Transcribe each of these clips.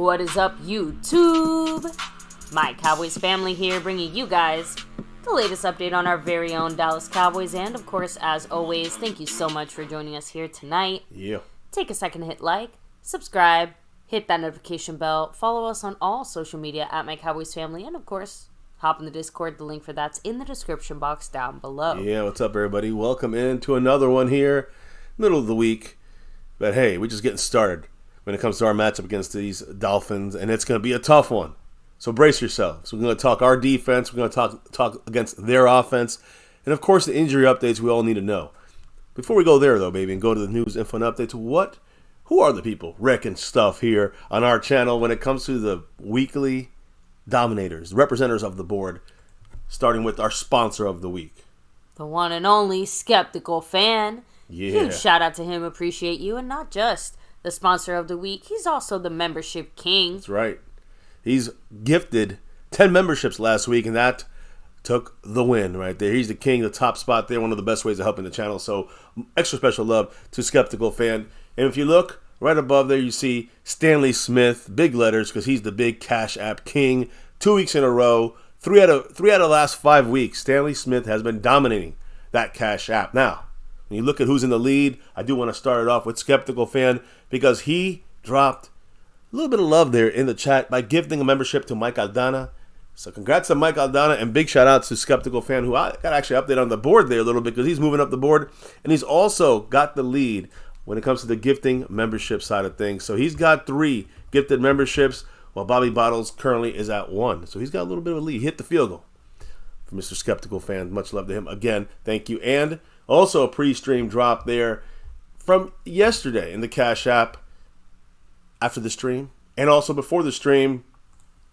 What is up, YouTube? My Cowboys family here, bringing you guys the latest update on our very own Dallas Cowboys. And of course, as always, thank you so much for joining us here tonight. Yeah. Take a second to hit like, subscribe, hit that notification bell, follow us on all social media at My Cowboys Family, and of course, hop in the Discord. The link for that's in the description box down below. Yeah, what's up, everybody? Welcome into another one here, middle of the week. But hey, we're just getting started when it comes to our matchup against these Dolphins, and it's going to be a tough one. So brace yourselves. We're going to talk our defense. We're going to talk against their offense, and of course, the injury updates we all need to know. Before we go there, though, baby, and go to the news, info, and updates, who are the people wrecking stuff here on our channel when it comes to the weekly Dominators, representatives of the board, starting with our sponsor of the week. The one and only Skeptical Fan. Yeah. Huge shout out to him. Appreciate you. And not just the sponsor of the week, he's also the membership king. That's right. He's gifted 10 memberships last week, and that took the win right there. He's the king, the top spot there, one of the best ways of helping the channel. So extra special love to Skeptical Fan. And if you look right above there, you see Stanley Smith, big letters, because he's the big Cash App king. 2 weeks in a row, three out of the last 5 weeks, Stanley Smith has been dominating that Cash App. Now, when you look at who's in the lead, I do want to start it off with Skeptical Fan, because he dropped a little bit of love there in the chat by gifting a membership to Mike Aldana. So congrats to Mike Aldana, and big shout out to Skeptical Fan, who I got actually update on the board there a little bit, because he's moving up the board, and he's also got the lead when it comes to the gifting membership side of things. So he's got 3 gifted memberships, while Bobby Bottles currently is at 1. So he's got a little bit of a lead. He hit the field goal for Mr. Skeptical Fan. Much love to him. Again, thank you. And also a pre-stream drop there from yesterday in the Cash App after the stream. And also before the stream,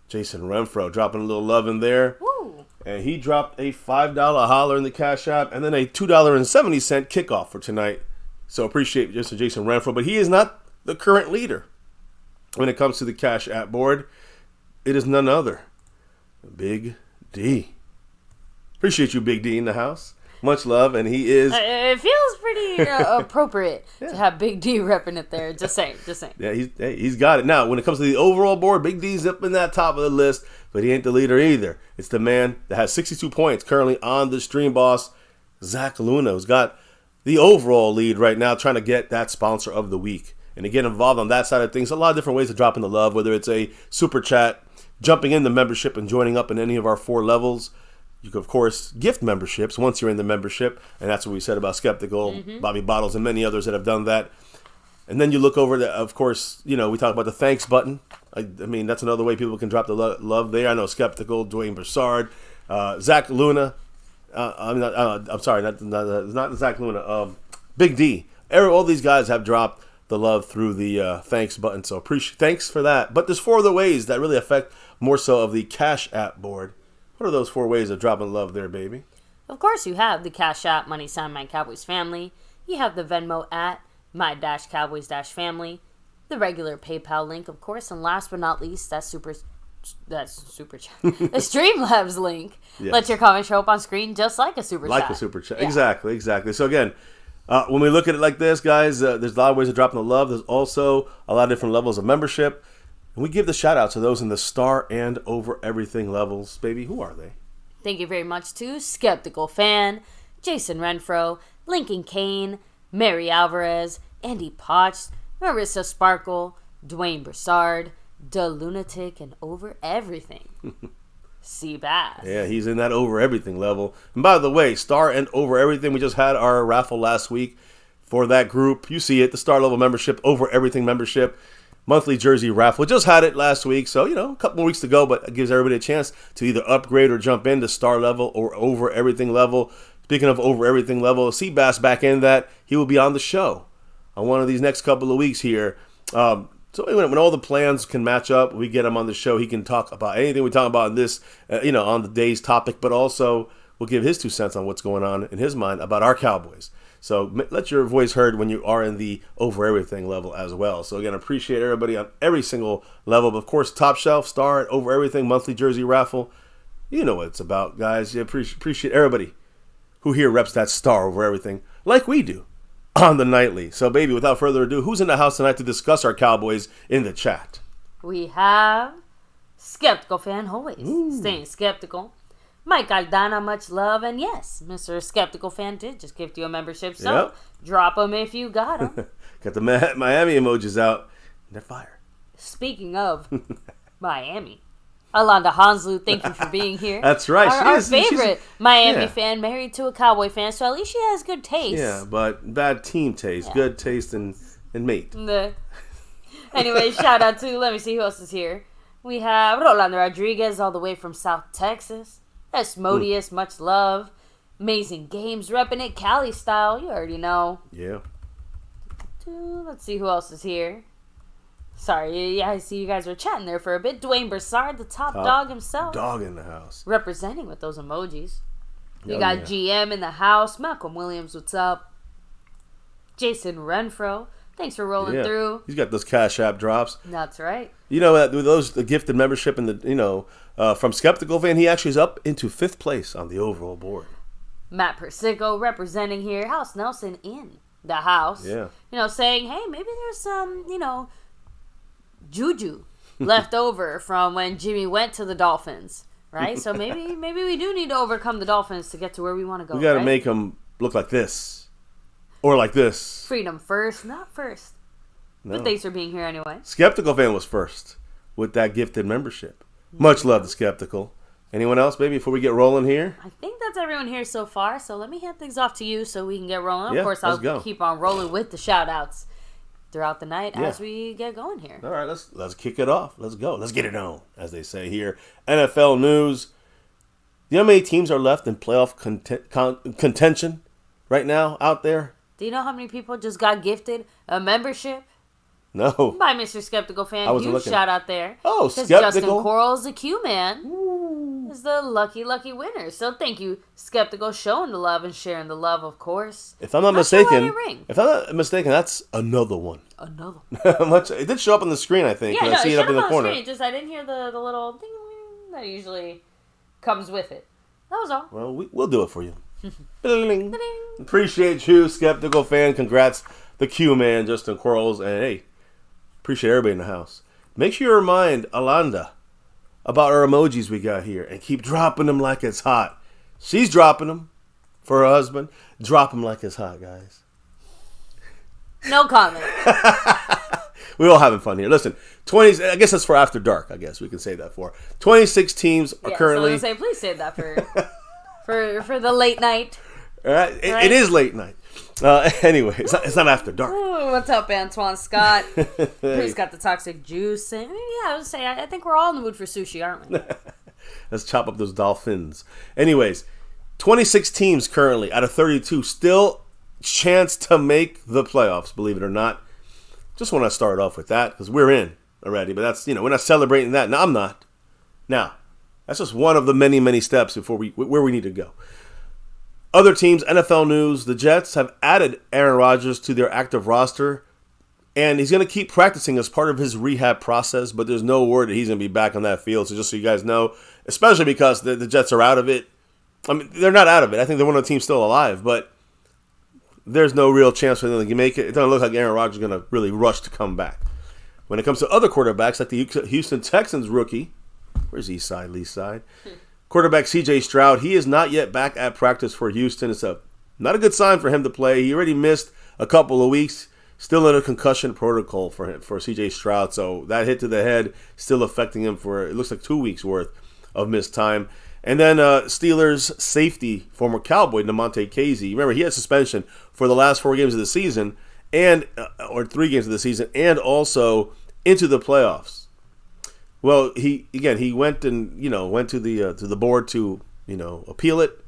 Jason Renfro dropping a little love in there. Woo. And he dropped a $5 holler in the Cash App and then a $2.70 kickoff for tonight. So appreciate Jason Renfro. But he is not the current leader when it comes to the Cash App board. It is none other than Big D. Appreciate you, Big D, in the house. Much love, and he is... It feels pretty appropriate to have Big D repping it there. Just saying. Yeah, he's got it. Now, when it comes to the overall board, Big D's up in that top of the list, but he ain't the leader either. It's the man that has 62 points currently on the stream boss, Zach Luna, who's got the overall lead right now, trying to get that sponsor of the week. And to get involved on that side of things, a lot of different ways of dropping the love, whether it's a super chat, jumping in the membership and joining up in any of our 4 levels. You can, of course, gift memberships once you're in the membership, and that's what we said about Skeptical, Bobby Bottles, and many others that have done that. And then you look over, of course, we talk about the thanks button. I mean, that's another way people can drop the love there. I know Skeptical, Dwayne Broussard, Zach Luna. I'm sorry, not Zach Luna. Big D. All these guys have dropped the love through the thanks button, so thanks for that. But there's 4 other ways that really affect more so of the Cash App board. What are those 4 ways of dropping love there, baby? Of course, you have the Cash App money sign My Cowboys Family. You have the Venmo at My-Cowboys-Family. The regular PayPal link, of course, and last but not least, that's super chat. The Streamlabs link. Yes. Let your comment show up on screen just like a super chat. Like a super chat. Yeah. Exactly. So again, when we look at it like this, guys, there's a lot of ways of dropping the love. There's also a lot of different levels of membership. And we give the shout out to those in the star and over everything levels. Baby, who are they? Thank you very much to Skeptical Fan, Jason Renfro, Lincoln Kane, Mary Alvarez, Andy Potts, Marissa Sparkle, Dwayne Broussard, The Lunatic, and Over Everything. Seabass. Yeah, he's in that over everything level. And by the way, star and over everything, we just had our raffle last week for that group. You see it, the star level membership, over everything membership. Monthly jersey raffle. Just had it last week, so, a couple more weeks to go, but it gives everybody a chance to either upgrade or jump into star level or over everything level. Speaking of over everything level, Seabass back in that. He will be on the show on one of these next couple of weeks here. So when all the plans can match up, we get him on the show. He can talk about anything we talk about in this, on the day's topic, but also we'll give his 2 cents on what's going on in his mind about our Cowboys. So let your voice heard when you are in the over everything level as well. So again, appreciate everybody on every single level. But of course, top shelf, star, over everything, monthly jersey raffle. You know what it's about, guys. You appreciate everybody who here reps that star over everything like we do on the nightly. So baby, without further ado, who's in the house tonight to discuss our Cowboys in the chat? we have Skeptical Fan always staying skeptical. Mike Aldana, much love. And yes, Mr. Skeptical Fan did just gift you a membership. So drop them if you got them. Got the Miami emojis out. They're fire. Speaking of Miami, Alonda Hanslu, thank you for being here. That's right. Our favorite Miami fan, married to a Cowboy fan, so at least she has good taste. Yeah, but bad team taste. Yeah. Good taste and mate. Anyway, shout out to, let me see who else is here. We have Rolando Rodriguez all the way from South Texas. Esmodius, much love. Amazing Games, repping it Cali style. You already know. Yeah. Let's see who else is here. Sorry, yeah, I see you guys were chatting there for a bit. Dwayne Broussard, the top dog himself. Dog in the house. Representing with those emojis. We got GM in the house. Malcolm Williams, what's up? Jason Renfro, thanks for rolling through. He's got those Cash App drops. That's right. You know, the gifted membership and from Skeptical Fan, he actually is up into 5th place on the overall board. Matt Persico representing here. House Nelson in the house. Yeah. Saying, hey, maybe there's some, juju left over from when Jimmy went to the Dolphins, right? So maybe we do need to overcome the Dolphins to get to where we want to go. We got to make them look like this or like this. Freedom first, not first. No. But thanks for being here anyway. Skeptical Fan was first with that gifted membership. Much love to Skeptical. Anyone else, baby, before we get rolling here? I think that's everyone here so far, so let me hand things off to you so we can get rolling. Yeah, of course, I'll keep on rolling with the shout-outs throughout the night as we get going here. All right, let's kick it off. Let's go. Let's get it on, as they say here. NFL news. You know how many teams are left in playoff contention right now out there? Do you know how many people just got gifted a membership? No. By Mr. Skeptical Fan. Huge shout out there. Oh, Skeptical. Justin Quarles, the Q-Man, is the lucky winner. So thank you, Skeptical, showing the love and sharing the love, of course. If I'm not mistaken, that's another one. Another one. It did show up on the screen, I think. Yeah, I see it up in the corner. Just I didn't hear the little ding that usually comes with it. That was all. Well, we'll do it for you. Appreciate you, Skeptical Fan. Congrats, the Q-Man, Justin Quarles, and hey, appreciate everybody in the house. Make sure you remind Alonda about our emojis we got here and keep dropping them like it's hot. She's dropping them for her husband. Drop them like it's hot, guys. No comment. We're all having fun here. Listen, I guess that's for after dark. I guess we can say that for 26 teams are currently. So please save that for the late night. Right? It is late night. Anyway, it's not after dark. Ooh, what's up, Antoine Scott? Who's got the toxic juice? And I would say I think we're all in the mood for sushi, aren't we? Let's chop up those dolphins. Anyways, 26 teams currently out of 32 still chance to make the playoffs, believe it or not. Just want to start off with that because we're in already, but that's, we're not celebrating that. No, I'm not. Now, that's just one of the many, many steps before where we need to go. Other teams, NFL news, the Jets have added Aaron Rodgers to their active roster, and he's going to keep practicing as part of his rehab process, but there's no word that he's going to be back on that field. So just so you guys know, especially because the Jets are out of it. I mean, they're not out of it. I think they're one of the teams still alive, but there's no real chance for them to make it. It doesn't look like Aaron Rodgers is going to really rush to come back. When it comes to other quarterbacks, like the Houston Texans rookie, where's East Side, Least Side? Quarterback C.J. Stroud, he is not yet back at practice for Houston. It's not a good sign for him to play. He already missed a couple of weeks, still in a concussion protocol for C.J. Stroud. So that hit to the head still affecting him for, it looks like 2 weeks worth of missed time. And then Steelers safety, former Cowboy, Namonte Casey. Remember, he had suspension for the last 4 games of the season, or 3 games of the season, and also into the playoffs. Well, he went and went to the board to appeal it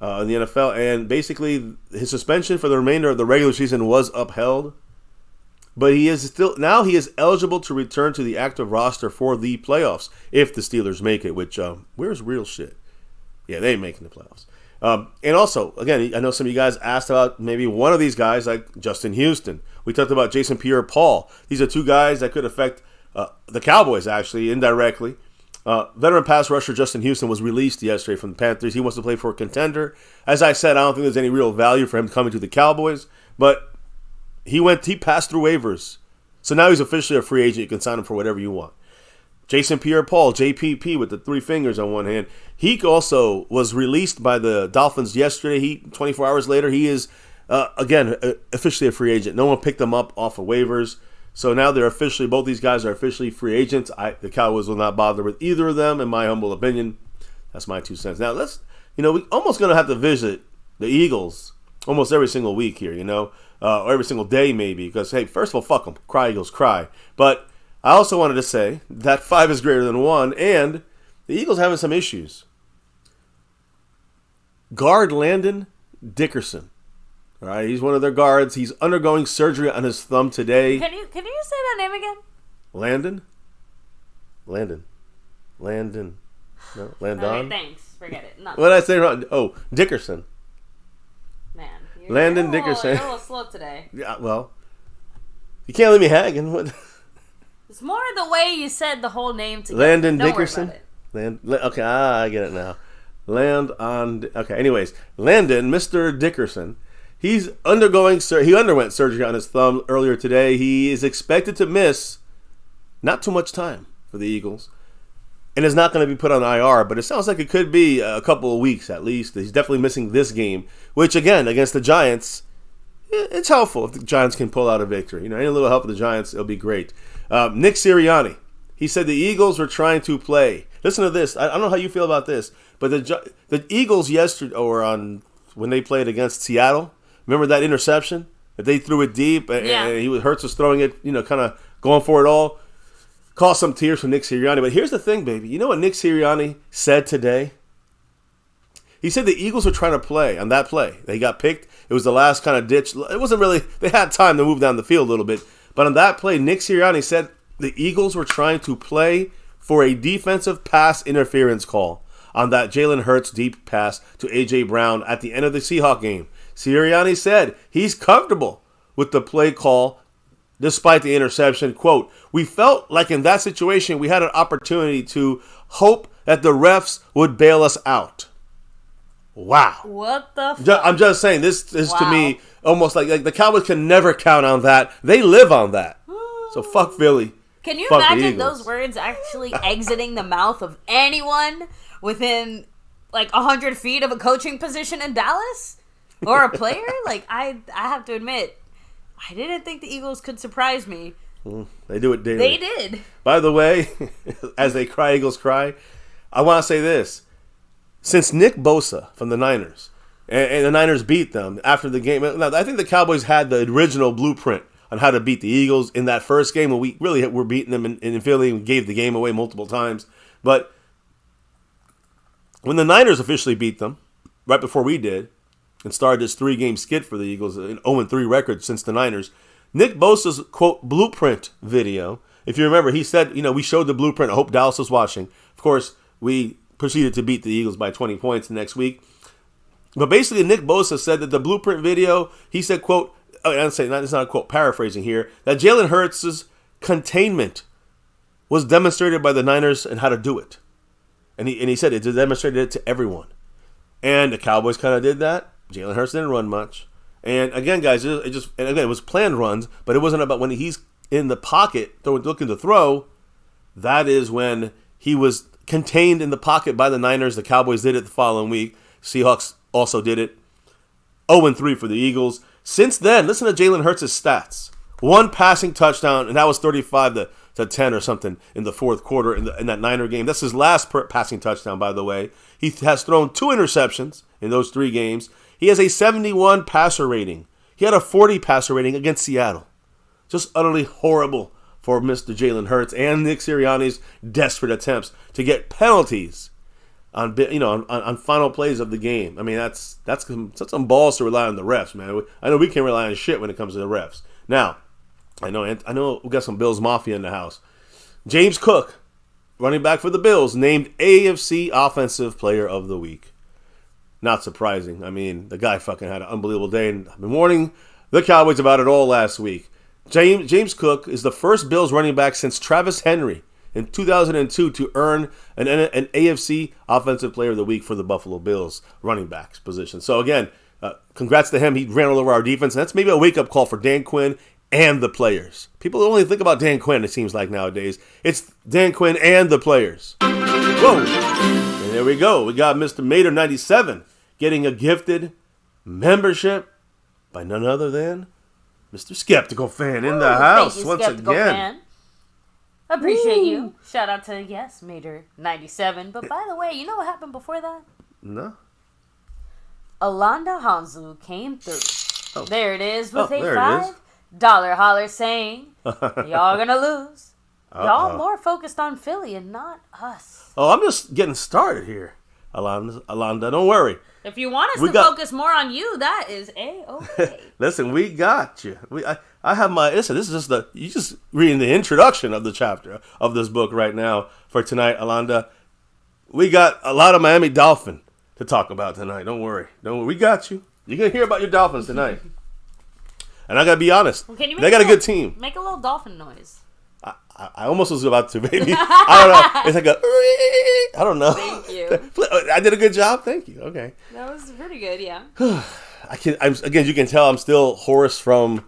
in the NFL, and basically his suspension for the remainder of the regular season was upheld. But he is eligible to return to the active roster for the playoffs if the Steelers make it. Which where's real shit? Yeah, they ain't making the playoffs. And also, again, I know some of you guys asked about maybe one of these guys like Justin Houston. We talked about Jason Pierre-Paul. These are 2 guys that could affect the Cowboys, actually, indirectly. Veteran pass rusher Justin Houston was released yesterday from the Panthers. He wants to play for a contender. As I said, I don't think there's any real value for him coming to the Cowboys, but he passed through waivers. So now he's officially a free agent. You can sign him for whatever you want. Jason Pierre-Paul, JPP with the three fingers on one hand. He also was released by the Dolphins yesterday. 24 hours later, he is, again, officially a free agent. No one picked him up off of waivers. So now both these guys are officially free agents. The Cowboys will not bother with either of them, in my humble opinion. That's my 2 cents. Now, we almost going to have to visit the Eagles almost every single week here, or every single day maybe. Because, hey, first of all, fuck them. Cry, Eagles, cry. But I also wanted to say that 5 is greater than 1, and the Eagles having some issues. Guard Landon Dickerson. All right, he's one of their guards. He's undergoing surgery on his thumb today. Can you say that name again? Landon. No, Landon. Okay, thanks. Forget it. What did I say wrong? Oh, Dickerson. Man, Landon Dickerson. You're a little slow today. Yeah, well, you can't leave me hanging. What? It's more the way you said the whole name together. Landon Don't Dickerson. Worry about it. Okay, I get it now. Okay, anyways, Landon, Mr. Dickerson. He underwent surgery on his thumb earlier today. He is expected to miss not too much time for the Eagles, and is not going to be put on IR, but it sounds like it could be a couple of weeks at least. He's definitely missing this game, which, again, against the Giants, it's helpful if the Giants can pull out a victory. Any little help with the Giants, it'll be great. Nick Sirianni, he said the Eagles were trying to play. Listen to this. I don't know how you feel about this, but the Eagles yesterday, when they played against Seattle, remember that interception that they threw it deep, and Hurts was throwing it, kind of going for it all. Caused some tears from Nick Sirianni. But here's the thing, baby. You know what Nick Sirianni said today? He said the Eagles were trying to play on that play. They got picked. It was the last kind of ditch. It wasn't really, they had time to move down the field a little bit. But on that play, Nick Sirianni said the Eagles were trying to play for a defensive pass interference call on that Jalen Hurts deep pass to A.J. Brown at the end of the Seahawks game. Sirianni said he's comfortable with the play call despite the interception. Quote, "We felt like in that situation we had an opportunity to hope that the refs would bail us out." Wow. What the fuck? I'm just saying, this is to me almost like the Cowboys can never count on that. They live on that. So fuck Philly. Can you imagine those words actually exiting the mouth of anyone within like 100 feet of a coaching position in Dallas? Or a player? Like, I have to admit, I didn't think the Eagles could surprise me. They do it daily. They did. By the way, as they cry, Eagles cry, I want to say this. Since Nick Bosa from the Niners, and the Niners beat them after the game, now, I think the Cowboys had the original blueprint on how to beat the Eagles in that first game when we really were beating them in Philly and gave the game away multiple times. But when the Niners officially beat them, right before we did, and started this 3-game skid for the Eagles, an 0-3 record since the Niners, Nick Bosa's, quote, blueprint video, if you remember, he said, we showed the blueprint. I hope Dallas was watching. Of course, we proceeded to beat the Eagles by 20 points the next week. But basically, Nick Bosa said that the blueprint video, he said, quote, it's not a quote, paraphrasing here, that Jalen Hurts' containment was demonstrated by the Niners and how to do it. And he said it demonstrated it to everyone. And the Cowboys kind of did that. Jalen Hurts didn't run much. And again, guys, it was planned runs, but it wasn't about when he's in the pocket looking to throw. That is when he was contained in the pocket by the Niners. The Cowboys did it the following week. Seahawks also did it. 0-3 for the Eagles. Since then, listen to Jalen Hurts' stats. 1 passing touchdown, and that was 35 to 10 or something in the fourth quarter in that Niner game. That's his last passing touchdown, by the way. He has thrown 2 interceptions in those 3 games. He has a 71 passer rating. He had a 40 passer rating against Seattle. Just utterly horrible for Mr. Jalen Hurts and Nick Sirianni's desperate attempts to get penalties on final plays of the game. I mean, that's some balls to rely on the refs, man. I know we can't rely on shit when it comes to the refs. Now, I know we got some Bills Mafia in the house. James Cook, running back for the Bills, named AFC Offensive Player of the Week. Not surprising. I mean, the guy fucking had an unbelievable day, and I've been warning the Cowboys about it all last week. James Cook is the first Bills running back since Travis Henry in 2002 to earn an AFC Offensive Player of the Week for the Buffalo Bills running backs position. So again, congrats to him. He ran all over our defense. And that's maybe a wake-up call for Dan Quinn and the players. People only think about Dan Quinn, it seems like nowadays. It's Dan Quinn and the players. Whoa. And there we go. We got Mr. Mater97 getting a gifted membership by none other than Mr. Skeptical Fan in the house. Thank you, once Skeptical again. Fan. Appreciate you. Shout out to, yes, Mater97. But by the way, you know what happened before that? No. Alonda Hanzu came through. Oh. There it is with a $5 holler saying, y'all gonna lose. Y'all more focused on Philly and not us. Oh, I'm just getting started here, Alonda. Don't worry. If you want us to focus more on you, that is A-okay. Listen, we got you. I have my... Listen, this is just you just reading the introduction of the chapter of this book right now for tonight, Alonda. We got a lot of Miami Dolphin to talk about tonight. Don't worry. We got you. You're going to hear about your Dolphins tonight. And I got to be honest. Well, they got a good team. Make a little dolphin noise. I almost was about to, baby. I don't know. It's like I don't know. Thank you. I did a good job. Thank you. Okay. That was pretty good, yeah. Again, you can tell I'm still hoarse from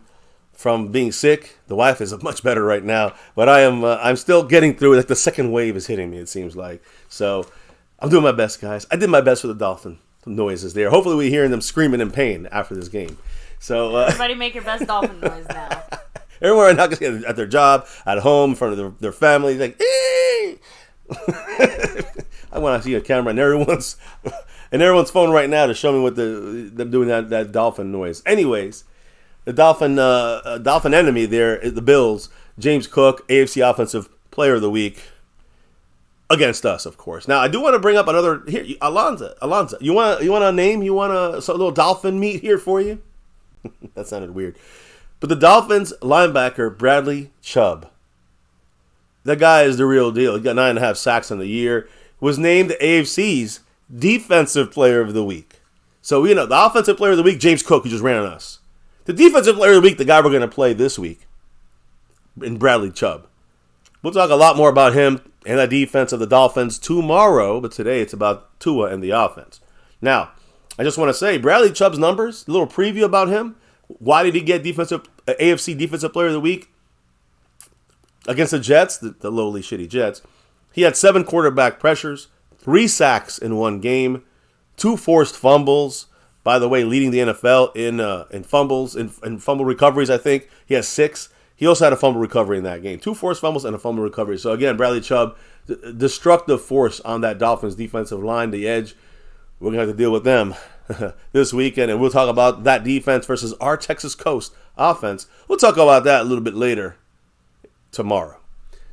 being sick. The wife is much better right now, but I'm still getting through it. Like the second wave is hitting me, it seems like. So I'm doing my best, guys. I did my best with the Dolphin noises there. Hopefully we're hearing them screaming in pain after this game. So everybody make your best dolphin noise now. Everyone at their job, at home, in front of their family, like, I want to see a camera and everyone's phone right now to show me what them doing that dolphin noise. Anyways, the dolphin enemy there, the Bills, James Cook, AFC Offensive Player of the Week, against us, of course. Now, I do want to bring up another here, Alonza. You want a name? You want a little dolphin meat here for you? That sounded weird. But the Dolphins linebacker, Bradley Chubb. That guy is the real deal. He got 9.5 sacks on the year. Was named the AFC's Defensive Player of the Week. So, the Offensive Player of the Week, James Cook, who just ran on us. The Defensive Player of the Week, the guy we're going to play this week, in Bradley Chubb. We'll talk a lot more about him and the defense of the Dolphins tomorrow, but today it's about Tua and the offense. Now, I just want to say, Bradley Chubb's numbers, a little preview about him. Why did he get AFC Defensive Player of the Week? Against the Jets, the lowly, shitty Jets. He had 7 quarterback pressures, 3 sacks in one game, 2 forced fumbles. By the way, leading the NFL in fumbles, in fumble recoveries, I think. He has 6. He also had a fumble recovery in that game. 2 forced fumbles and a fumble recovery. So again, Bradley Chubb, destructive force on that Dolphins defensive line, the edge. We're going to have to deal with them this weekend, and we'll talk about that defense versus our Texas Coast offense. We'll talk about that a little bit later tomorrow.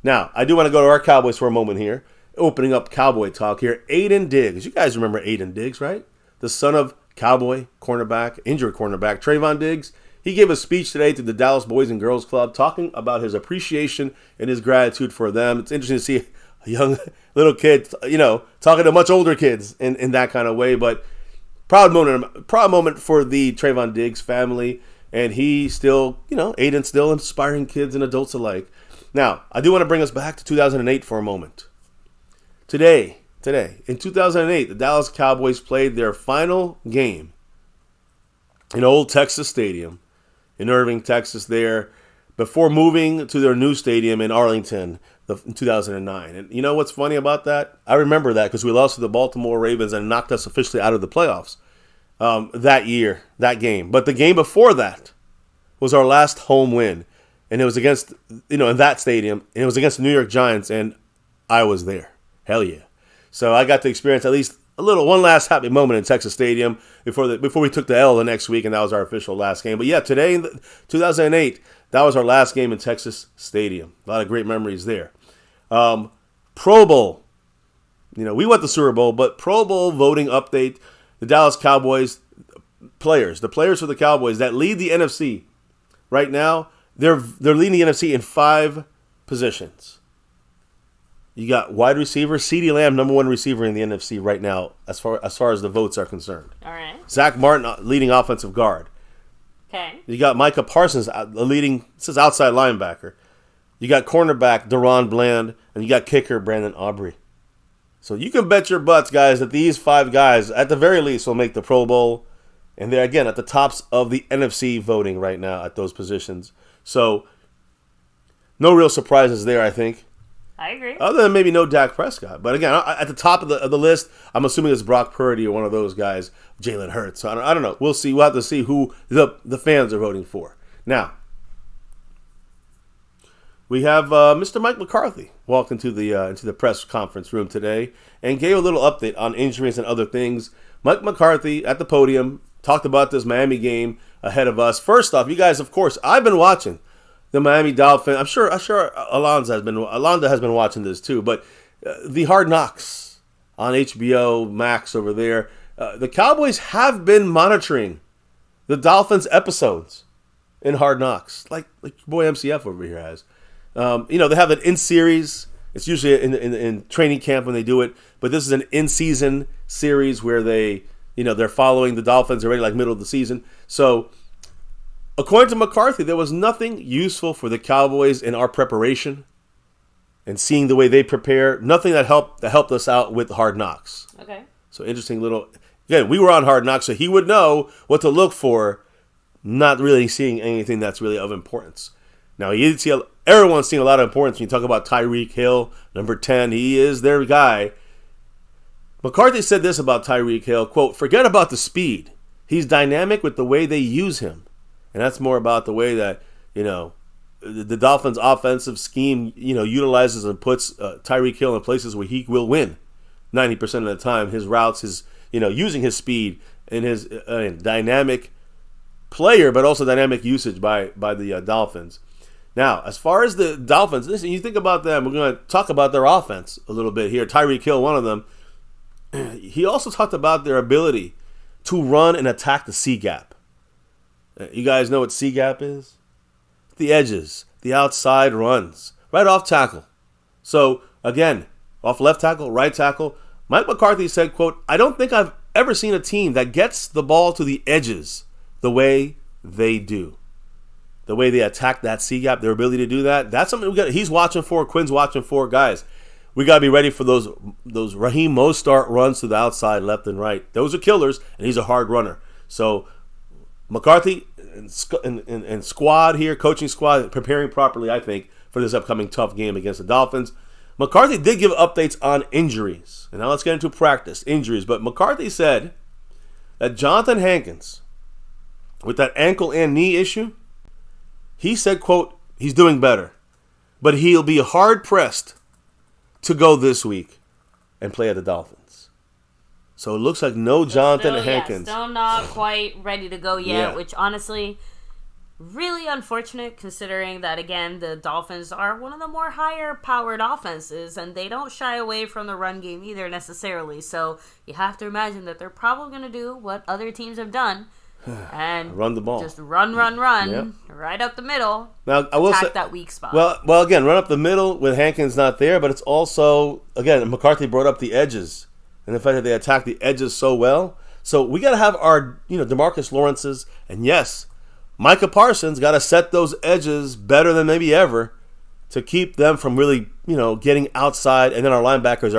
Now, I do want to go to our Cowboys for a moment here, opening up Cowboy talk here. Aiden Diggs. You guys remember Aiden Diggs, right? The son of Cowboy cornerback, injured cornerback, Trayvon Diggs. He gave a speech today to the Dallas Boys and Girls Club talking about his appreciation and his gratitude for them. It's interesting to see a young little kid, talking to much older kids in that kind of way. But proud moment for the Trayvon Diggs family. And he still, Aiden's still inspiring kids and adults alike. Now, I do want to bring us back to 2008 for a moment. Today, in 2008, the Dallas Cowboys played their final game in Old Texas Stadium in Irving, Texas there, before moving to their new stadium in Arlington in 2009. And you know what's funny about that? I remember that because we lost to the Baltimore Ravens and knocked us officially out of the playoffs that year, that game. But the game before that was our last home win. And it was against, in that stadium. And it was against the New York Giants, and I was there. Hell yeah. So I got to experience at least one last happy moment in Texas Stadium before we took the L the next week, and that was our official last game. But yeah, today in 2008, that was our last game in Texas Stadium. A lot of great memories there. Pro Bowl. We went to Super Bowl, but Pro Bowl voting update. The Dallas Cowboys players, the players for the Cowboys that lead the NFC right now, they're leading the NFC in 5 positions. You got wide receiver, CeeDee Lamb, number 1 receiver in the NFC right now, as far as the votes are concerned. All right. Zach Martin, leading offensive guard. Okay. You got Micah Parsons, leading, this is outside linebacker. You got cornerback, Deron Bland, and you got kicker, Brandon Aubrey. So you can bet your butts, guys, that these 5 guys, at the very least, will make the Pro Bowl. And they're, again, at the tops of the NFC voting right now at those positions. So, no real surprises there, I think. I agree. Other than maybe no Dak Prescott. But again, at the top of the list, I'm assuming it's Brock Purdy or one of those guys, Jalen Hurts. So I don't know. We'll see. We'll have to see who the fans are voting for. Now, we have Mr. Mike McCarthy walked into the press conference room today and gave a little update on injuries and other things. Mike McCarthy at the podium talked about this Miami game ahead of us. First off, you guys, of course, I've been watching the Miami Dolphins. I'm sure Alonda has been watching this too. But the Hard Knocks on HBO Max over there. The Cowboys have been monitoring the Dolphins episodes in Hard Knocks, like your boy MCF over here has. They have an in-series. It's usually in training camp when they do it, but this is an in-season series where they're following the Dolphins already like middle of the season. So, according to McCarthy, there was nothing useful for the Cowboys in our preparation and seeing the way they prepare. Nothing that helped us out with Hard Knocks. Okay. So interesting little. Again, we were on Hard Knocks, so he would know what to look for. Not really seeing anything that's really of importance. Now, he did see everyone's seen a lot of importance when you talk about Tyreek Hill, number 10. He is their guy. McCarthy said this about Tyreek Hill, quote, "Forget about the speed. He's dynamic with the way they use him." And that's more about the way that, the Dolphins' offensive scheme, utilizes and puts Tyreek Hill in places where he will win 90% of the time. His routes, using his speed and his dynamic player, but also dynamic usage by the Dolphins. Now, as far as the Dolphins, listen, you think about them, we're going to talk about their offense a little bit here. Tyreek Hill, one of them. He also talked about their ability to run and attack the C-gap. You guys know what C-gap is? The edges, the outside runs, right off tackle. So, again, off left tackle, right tackle. Mike McCarthy said, quote, "I don't think I've ever seen a team that gets the ball to the edges the way they do." The way they attack that C-gap, their ability to do that, that's something he's watching for, Quinn's watching for. Guys, we got to be ready for those Raheem Mostert runs to the outside, left and right. Those are killers, and he's a hard runner. So, McCarthy and squad here, coaching squad, preparing properly, I think, for this upcoming tough game against the Dolphins. McCarthy did give updates on injuries. And now let's get into practice, injuries. But McCarthy said that Jonathan Hankins, with that ankle and knee issue, he said, quote, he's doing better. But he'll be hard-pressed to go this week and play at the Dolphins. So it looks like no Jonathan Hankins. Still not quite ready to go yet, which honestly, really unfortunate considering that, again, the Dolphins are one of the more higher-powered offenses, and they don't shy away from the run game either necessarily. So you have to imagine that they're probably going to do what other teams have done and run the ball. Just run, right up the middle. Now, I will say that weak spot. Well, again, run up the middle with Hankins not there, but it's also, again, McCarthy brought up the edges. And the fact that they attack the edges so well. So we got to have our, DeMarcus Lawrence's, and yes, Micah Parsons got to set those edges better than maybe ever to keep them from really, getting outside. And then our linebackers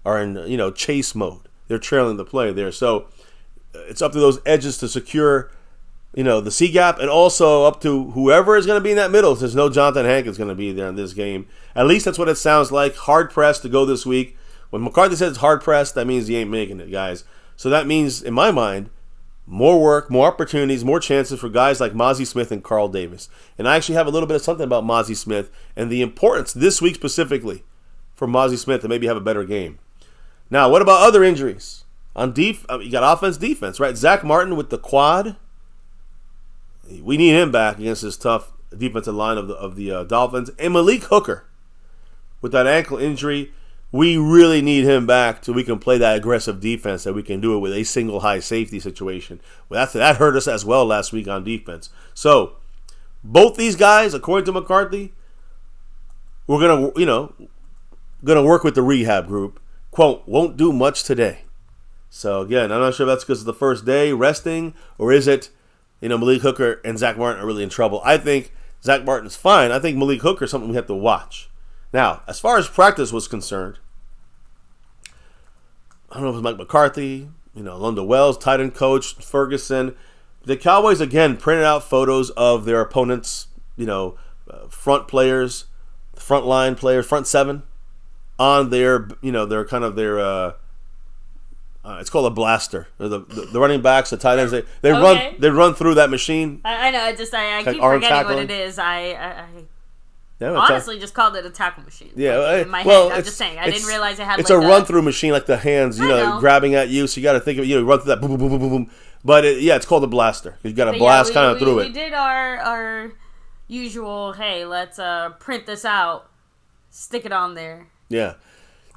are in chase mode. They're trailing the play there. So it's up to those edges to secure, the C-gap, and also up to whoever is going to be in that middle. There's no Jonathan Hankins going to be there in this game. At least that's what it sounds like. Hard pressed to go this week. When McCarthy says hard pressed, that means he ain't making it, guys. So that means, in my mind, more work, more opportunities, more chances for guys like MAZI Smith and Carl Davis. And I actually have a little bit of something about MAZI Smith and the importance this week specifically for MAZI Smith to maybe have a better game. Now, what about other injuries? You got offense, defense, right? Zach Martin with the quad. We need him back against this tough defensive line of the Dolphins. And Malik Hooker with that ankle injury. We really need him back so we can play that aggressive defense, that we can do it with a single high safety situation. Well, that hurt us as well last week on defense. So, both these guys, according to McCarthy, we're gonna work with the rehab group. Quote, won't do much today. So again, I'm not sure if that's because of the first day resting, or is it, Malik Hooker and Zach Martin are really in trouble. I think Zach Martin's fine. I think Malik Hooker is something we have to watch. Now, as far as practice was concerned, I don't know if it was Mike McCarthy, Lunda Wells, tight end coach, Ferguson. The Cowboys, again, printed out photos of their opponents' front players, front line players, front seven on their their kind of their it's called a blaster. The running backs, the tight ends, they run through that machine. I know. I keep forgetting what it is. Honestly, just called it a tackle machine. Yeah, in my head, I'm just saying. I didn't realize it had. It's a run-through machine, like the hands, grabbing at you. So you got to think of run through that, boom, boom, boom, boom, boom. But it's called a blaster. You got to blast kind of through it. We did our usual. Hey, let's print this out, stick it on there. Yeah,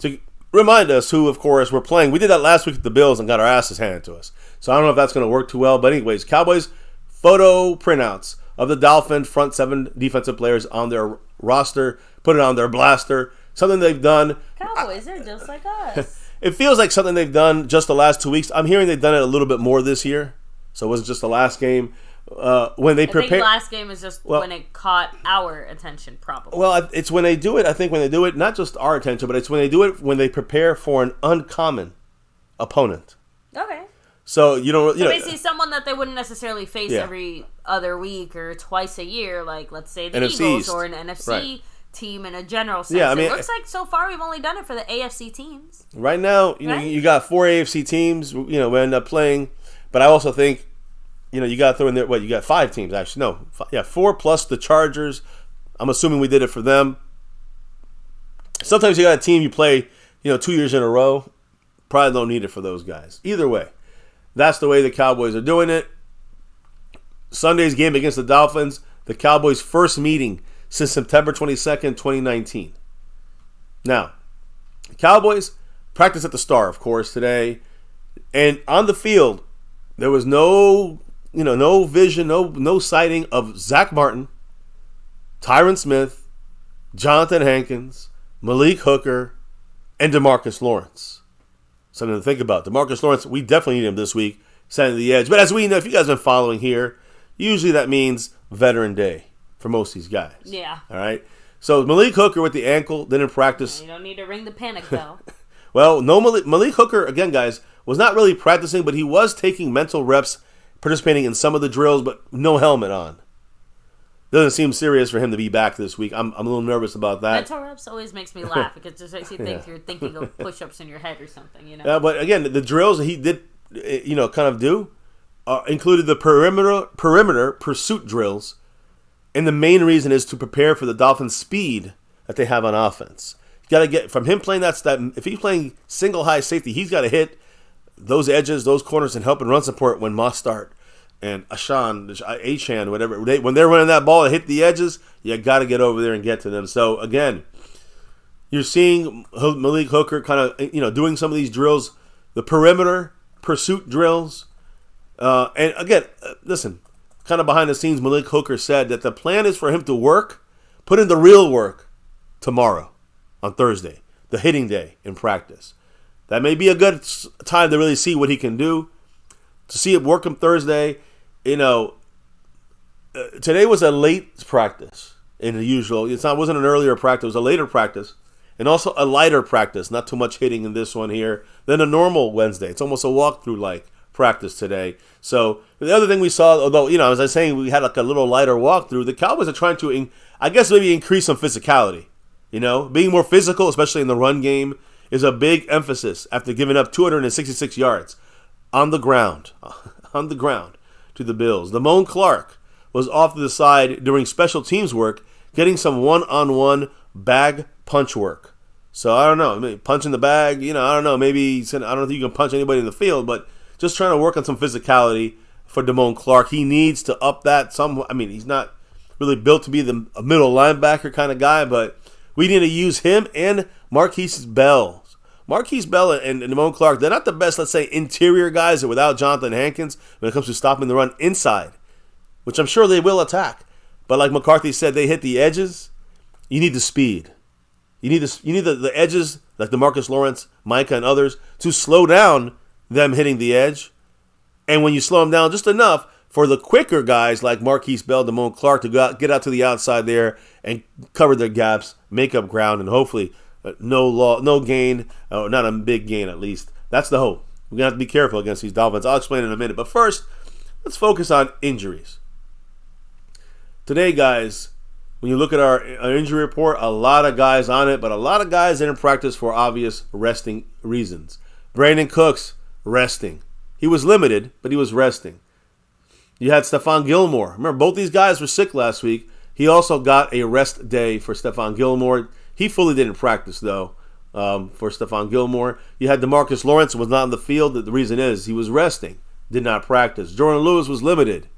to remind us who, of course, we're playing. We did that last week at the Bills and got our asses handed to us. So I don't know if that's going to work too well. But anyways, Cowboys photo printouts of the Dolphin front seven defensive players on their roster, put it on their blaster, something they've done. Cowboys are just like us. It feels like something they've done just the last 2 weeks. I'm hearing they've done it a little bit more this year, so it wasn't just the last game. When they prepare, I think last game is just when it caught our attention, probably. Well, it's when they do it. I think when they do it, not just our attention, but it's when they do it when they prepare for an uncommon opponent. Okay. So basically someone that they wouldn't necessarily face every other week or twice a year, like let's say the NFC Eagles East. Or an NFC team in a general sense. Yeah, I mean, it looks like so far we've only done it for the AFC teams. Right now, you got 4 AFC teams. We end up playing, but I also think you got to throw in there. You got 5 teams actually. No, 4 plus the Chargers. I'm assuming we did it for them. Sometimes you got a team you play 2 years in a row. Probably don't need it for those guys. Either way. That's the way the Cowboys are doing it. Sunday's game against the Dolphins, the Cowboys' first meeting since September 22nd, 2019. Now, the Cowboys practiced at the Star, of course, today. And on the field, there was no vision, no sighting of Zach Martin, Tyron Smith, Jonathan Hankins, Malik Hooker, and DeMarcus Lawrence. Something to think about. DeMarcus Lawrence, we definitely need him this week, sending the edge. But as we know, if you guys have been following here, usually that means Veteran Day for most of these guys. Yeah. All right? So Malik Hooker with the ankle, didn't practice. You don't need to ring the panic bell. Well, no Malik Hooker, again, guys, was not really practicing, but he was taking mental reps, participating in some of the drills, but no helmet on. Doesn't seem serious for him to be back this week. I'm a little nervous about that. Mental reps always makes me laugh because it just makes you think you're thinking of push-ups in your head or something, Yeah, but again, the drills he did, kind of do, included the perimeter pursuit drills, and the main reason is to prepare for the Dolphins' speed that they have on offense. You got to get from him playing that. If he's playing single high safety, he's got to hit those edges, those corners, and help and run support when Mostert and Achan, whatever, when they're running that ball to hit the edges, you got to get over there and get to them. So again, you're seeing Malik Hooker kind of doing some of these drills, the perimeter pursuit drills, and again, listen, kind of behind the scenes, Malik Hooker said that the plan is for him to put in the real work tomorrow on Thursday, the hitting day in practice. That may be a good time to really see what he can do. To see it work on Thursday, today was a late practice in the usual. It wasn't an earlier practice; it was a later practice, and also a lighter practice. Not too much hitting in this one here than a normal Wednesday. It's almost a walkthrough like practice today. So the other thing we saw, although as I was saying, we had like a little lighter walkthrough. The Cowboys are trying to, I guess, maybe increase some physicality. Being more physical, especially in the run game, is a big emphasis after giving up 266 yards. On the ground to the Bills. Damone Clark was off to the side during special teams work, getting some one-on-one bag punch work. So I don't know, maybe punching the bag, I don't know, maybe, I don't think you can punch anybody in the field, but just trying to work on some physicality for Damone Clark. He needs to up that some. He's not really built to be a middle linebacker kind of guy, but we need to use him and Marquise Bell. Marquise Bell and Damone Clark, they're not the best, let's say, interior guys without Jonathan Hankins when it comes to stopping the run inside, which I'm sure they will attack. But like McCarthy said, they hit the edges. You need the speed. You need the edges, like DeMarcus Lawrence, Micah, and others, to slow down them hitting the edge. And when you slow them down just enough for the quicker guys like Marquise Bell, Damone Clark to get out to the outside there and cover their gaps, make up ground, and hopefully no gain, not a big gain at least. That's the hope. We're going to have to be careful against these Dolphins. I'll explain in a minute. But first, let's focus on injuries. today, guys, when you look at our injury report, a lot of guys on it, but a lot of guys didn't practice for obvious resting reasons. Brandon Cooks, resting. He was limited, but he was resting. You had Stephon Gilmore. Remember, both these guys were sick last week. He also got a rest day for Stephon Gilmore. He fully didn't practice, though, for Stephon Gilmore. You had DeMarcus Lawrence, was not on the field. The reason is he was resting, did not practice. Jordan Lewis was limited,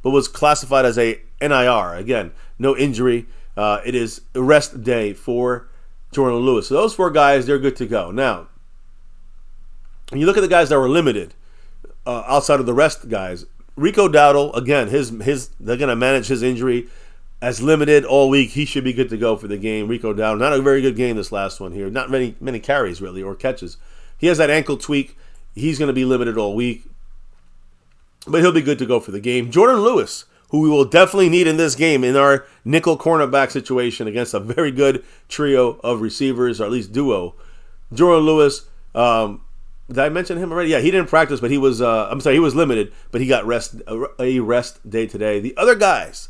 but was classified as a NIR. Again, no injury. It is a rest day for Jordan Lewis. So those 4 guys, they're good to go. Now, when you look at the guys that were limited, outside of the rest guys, Rico Dowdle, again, they're going to manage his injury as limited all week. He should be good to go for the game. Rico Dowdle, not a very good game this last one here. Not many carries, really, or catches. He has that ankle tweak. He's going to be limited all week, but he'll be good to go for the game. Jordan Lewis, who we will definitely need in this game in our nickel cornerback situation against a very good trio of receivers, or at least duo. Jordan Lewis, did I mention him already? Yeah, he didn't practice, but he was he was limited, but he got a rest day today. The other guys,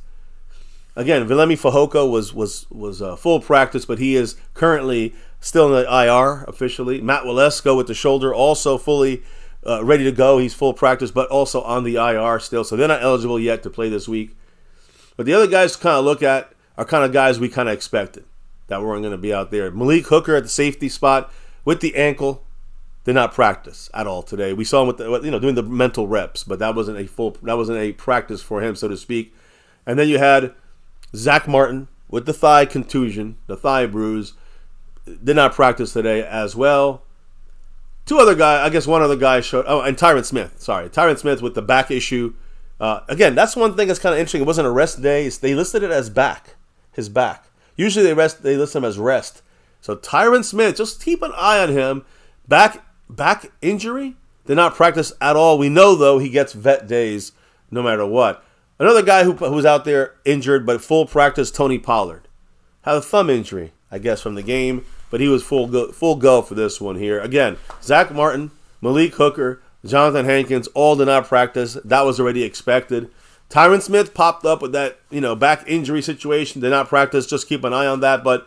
again, Vilemi Fehoko was full practice, but he is currently still in the IR officially. Matt Walesko with the shoulder, also fully ready to go. He's full practice, but also on the IR still, so they're not eligible yet to play this week. But the other guys to kind of look at are kind of guys we kind of expected that weren't going to be out there. Malik Hooker at the safety spot with the ankle. Did not practice at all today. We saw him with doing the mental reps, but that wasn't a practice for him, so to speak. And then you had Zach Martin with the thigh contusion, the thigh bruise, did not practice today as well. 2 other guys, I guess one other guy showed. Oh, and Tyron Smith. Sorry, Tyron Smith with the back issue. Again, that's one thing that's kind of interesting. It wasn't a rest day. They listed it as his back. Usually they list him as rest. So Tyron Smith, just keep an eye on him. Back injury, did not practice at all. We know, though, he gets vet days no matter what. Another guy who's out there injured but full practice, Tony Pollard. Had a thumb injury, I guess, from the game, but he was full go for this one here. Again, Zach Martin, Malik Hooker, Jonathan Hankins, all did not practice. That was already expected. Tyron Smith popped up with that back injury situation, did not practice. Just keep an eye on that. But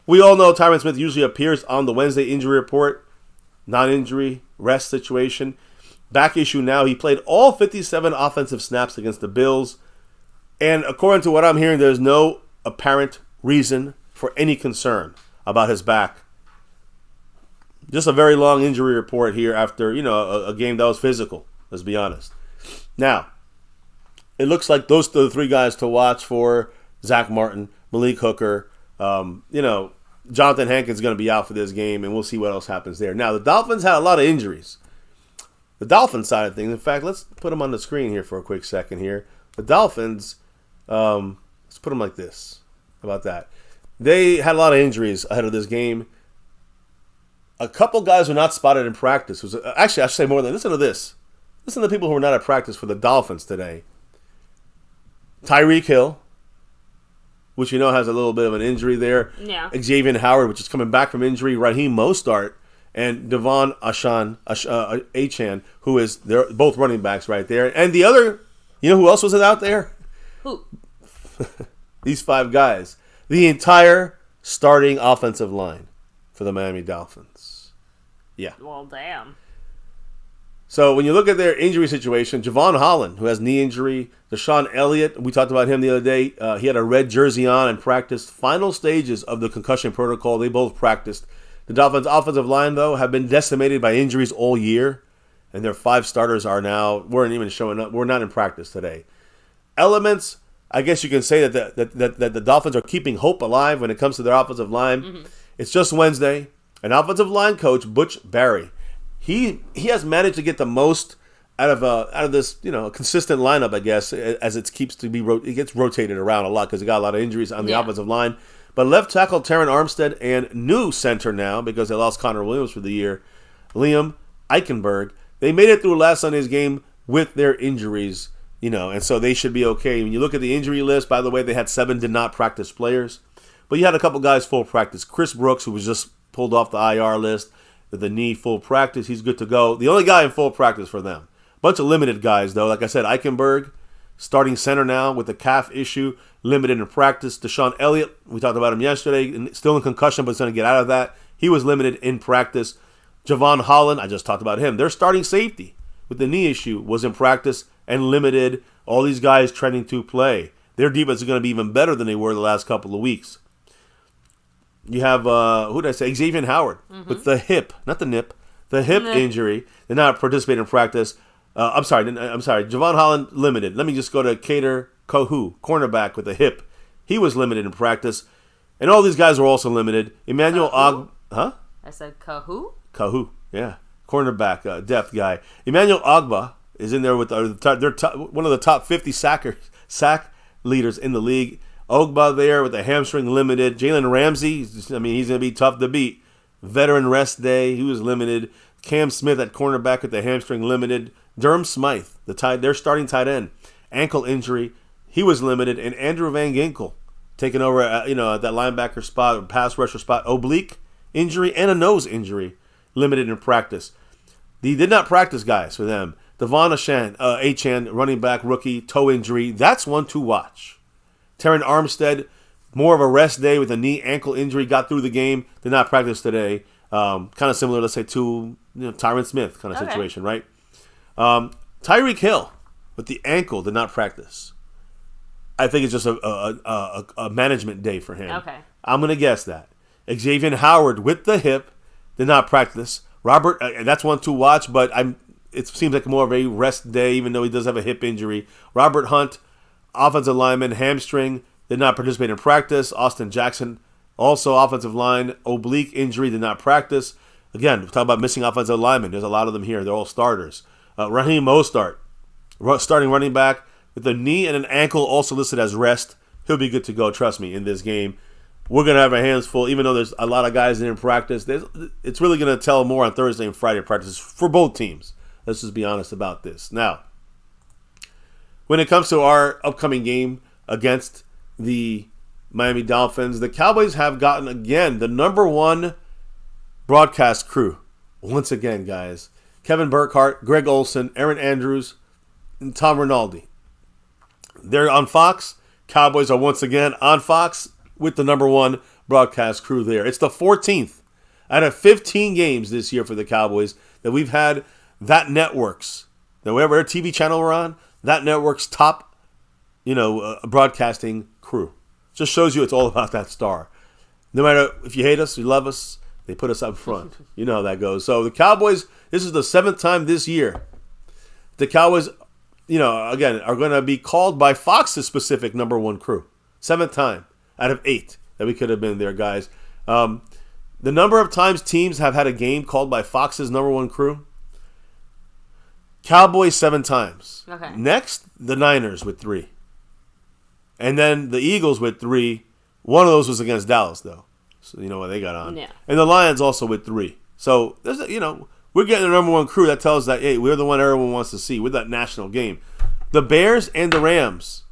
we all know Tyron Smith usually appears on the Wednesday injury report. Non-injury, rest situation. Back issue now. He played all 57 offensive snaps against the Bills. And according to what I'm hearing, there's no apparent reason for any concern about his back. Just a very long injury report here after, a game that was physical, let's be honest. Now, it looks like those are the 3 guys to watch for. Zach Martin, Malik Hooker, Jonathan Hankins is going to be out for this game, and we'll see what else happens there. Now, the Dolphins had a lot of injuries. The Dolphins side of things, in fact, let's put them on the screen here for a quick second here. The Dolphins, let's put them like this. How about that? They had a lot of injuries ahead of this game. A couple guys were not spotted in practice. Actually, I should say more than, listen to this. Listen to the people who were not at practice for the Dolphins today. Tyreek Hill, which has a little bit of an injury there. Yeah. Xavier Howard, which is coming back from injury. Raheem Mostart and Devon Achane, they're both running backs right there. And the other, who else was out there? Who? These 5 guys. The entire starting offensive line for the Miami Dolphins. Yeah. Well, damn. So when you look at their injury situation, Javon Holland, who has knee injury, Deshaun Elliott, we talked about him the other day. He had a red jersey on and practiced. Final stages of the concussion protocol, they both practiced. The Dolphins' offensive line, though, have been decimated by injuries all year, and their 5 starters weren't even showing up. We're not in practice today. Elements, I guess you can say that the Dolphins are keeping hope alive when it comes to their offensive line. Mm-hmm. It's just Wednesday. An offensive line coach, Butch Barry, he has managed to get the most out of this consistent lineup, I guess, as it gets rotated around a lot because they got a lot of injuries on the offensive line. But left tackle Taron Armstead and new center now, because they lost Connor Williams for the year, Liam Eichenberg, they made it through last Sunday's game with their injuries, and so they should be okay. When you look at the injury list, by the way, they had 7 did not practice players. But you had a couple guys full practice. Chris Brooks, who was just pulled off the IR list with the knee, full practice. He's good to go. The only guy in full practice for them. Bunch of limited guys, though. Like I said, Eichenberg, starting center now with a calf issue, limited in practice. Deshaun Elliott, we talked about him yesterday, still in concussion, but he's going to get out of that. He was limited in practice. Javon Holland, I just talked about him. Their starting safety with the knee issue was in practice and limited. All these guys trending to play. Their defense is going to be even better than they were the last couple of weeks. You have, who did I say? Xavier Howard with the hip, not the nip, the hip injury. Did not participate in practice. I'm sorry. Javon Holland, limited. Let me just go to Kader Kohu, cornerback with a hip. He was limited in practice. And all these guys were also limited. Emmanuel Og... Huh? I said Kohu? Kohu, yeah. Cornerback, depth guy. Emmanuel Ogba is in there with one of the top 50 sack leaders in the league. Ogba there with the hamstring limited. Jalen Ramsey, he's going to be tough to beat. Veteran rest day, he was limited. Cam Smith at cornerback with the hamstring limited. Durham Smythe, their starting tight end, ankle injury, he was limited. And Andrew Van Ginkel taking over at that linebacker spot, or pass rusher spot, oblique injury and a nose injury, limited in practice. He did not practice, guys, for them. Devon Achane, running back, rookie, toe injury. That's one to watch. Terran Armstead, more of a rest day with a knee ankle injury, got through the game, did not practice today. Kind of similar, let's say, to Tyron Smith kind of situation, right? Tyreek Hill with the ankle did not practice. I think it's just a management day for him. Okay. I'm going to guess that. Xavier Howard with the hip did not practice. Robert, that's one to watch, but it seems like more of a rest day, even though he does have a hip injury. Robert Hunt, offensive lineman, hamstring, did not participate in practice. Austin Jackson, also offensive line, oblique injury, did not practice. Again, we talk about missing offensive linemen. There's a lot of them here. They're all starters. Raheem Mostert, starting running back with a knee and an ankle, also listed as rest. He'll be good to go, trust me, in this game. We're going to have our hands full, even though there's a lot of guys in practice. It's really going to tell more on Thursday and Friday practices for both teams. Let's just be honest about this. Now, when it comes to our upcoming game against the Miami Dolphins, the Cowboys have gotten, again, the number one broadcast crew. Once again, guys. Kevin Burkhardt, Greg Olson, Aaron Andrews, and Tom Rinaldi. They're on Fox. Cowboys are once again on Fox with the number one broadcast crew there. It's the 14th out of 15 games this year for the Cowboys that we've had that network's, that whatever TV channel we're on, that network's top, broadcasting crew. Just shows you it's all about that star. No matter if you hate us, you love us, they put us up front. You know how that goes. So the Cowboys, this is the 7th time this year. The Cowboys, again, are going to be called by Fox's specific number one crew. 7th time out of 8 that we could have been there, guys. The number of times teams have had a game called by Fox's number one crew. Cowboys 7 times. Okay. Next, the Niners with 3. And then the Eagles with 3. One of those was against Dallas, though. So you know what they got on. Yeah. And the Lions also with 3. So there's we're getting the number one crew that tells that, hey, we're the one everyone wants to see with that national game. The Bears and the Rams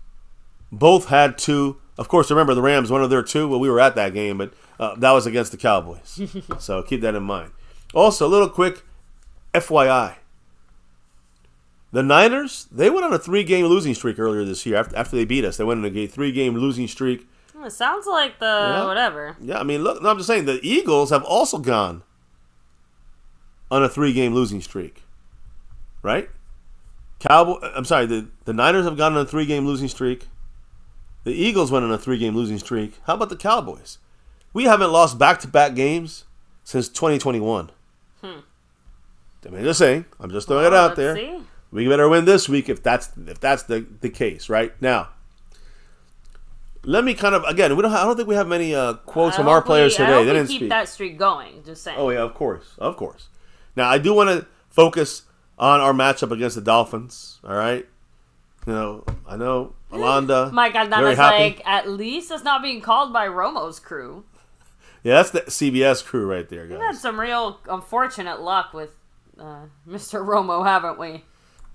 both had 2. Of course, remember the Rams, one of their 2. Well, we were at that game, but that was against the Cowboys. So keep that in mind. Also, a little quick FYI. The Niners, they went on a 3-game losing streak earlier this year. After they beat us, they went on a 3-game losing streak. It sounds like whatever. Yeah, I mean, look, no, I'm just saying the Eagles have also gone on a 3-game losing streak. Right? The Niners have gone on a 3-game losing streak. The Eagles went on a 3-game losing streak. How about the Cowboys? We haven't lost back-to-back games since 2021. I mean, just saying. I'm just throwing it out there. See. We better win this week if that's the case, right? Now, let me kind of, again, I don't think we have many quotes from our players today. They didn't keep that streak going. Just saying. Oh yeah, of course. Now I do want to focus on our matchup against the Dolphins. All right. I know Alonda. My God, that was like, at least it's not being called by Romo's crew. Yeah, that's the CBS crew right there, guys. We've had some real unfortunate luck with Mr. Romo, haven't we?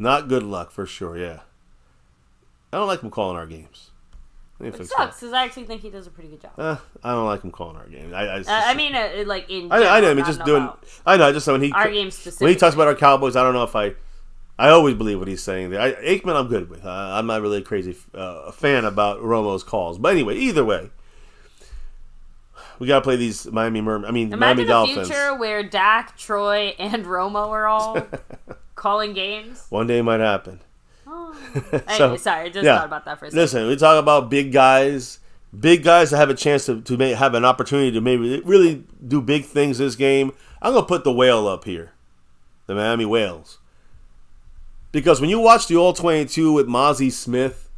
Not good luck, for sure, yeah. I don't like him calling our games. It sucks, because I actually think he does a pretty good job. I don't like him calling our games. I mean, like, in general, I know, I mean, just doing... I know, just when he... Our game specifically. When he talks about our Cowboys, I don't know if I I always believe what he's saying there. Aikman, I'm good with. I'm not really a crazy fan about Romo's calls. But anyway, either way, we got to play these Miami Dolphins. Imagine a future where Dak, Troy, and Romo are all calling games. One day it might happen. Oh. Anyway, sorry, I just thought about that for a second. Listen, we talk about big guys that have a chance to have an opportunity to maybe really do big things this game. I'm going to put the whale up here, the Miami Whales. Because when you watch the All-22 with MAZI Smith,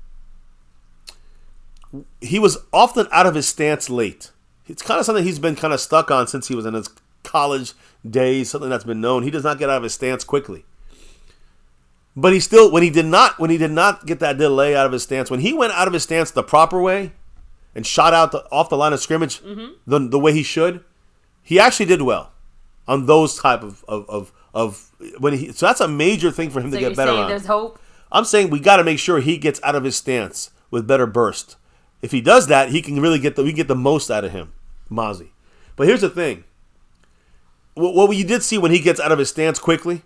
he was often out of his stance late. It's kind of something he's been kind of stuck on since he was in his college days, something that's been known. He does not get out of his stance quickly. But he still, when he did not get that delay out of his stance, when he went out of his stance the proper way and shot out off the line of scrimmage the way he should, he actually did well on those type of when he. So that's a major thing for him to get better on. There's hope. I'm saying we got to make sure he gets out of his stance with better burst. If he does that, he can really get the most out of him, MAZI. But here's the thing: what you did see when he gets out of his stance quickly,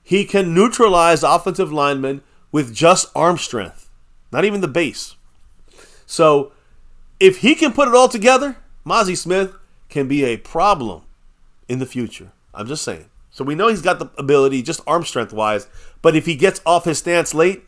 he can neutralize offensive linemen with just arm strength, not even the base. So if he can put it all together, MAZI Smith can be a problem in the future. I'm just saying. So we know he's got the ability, just arm strength wise, but if he gets off his stance late,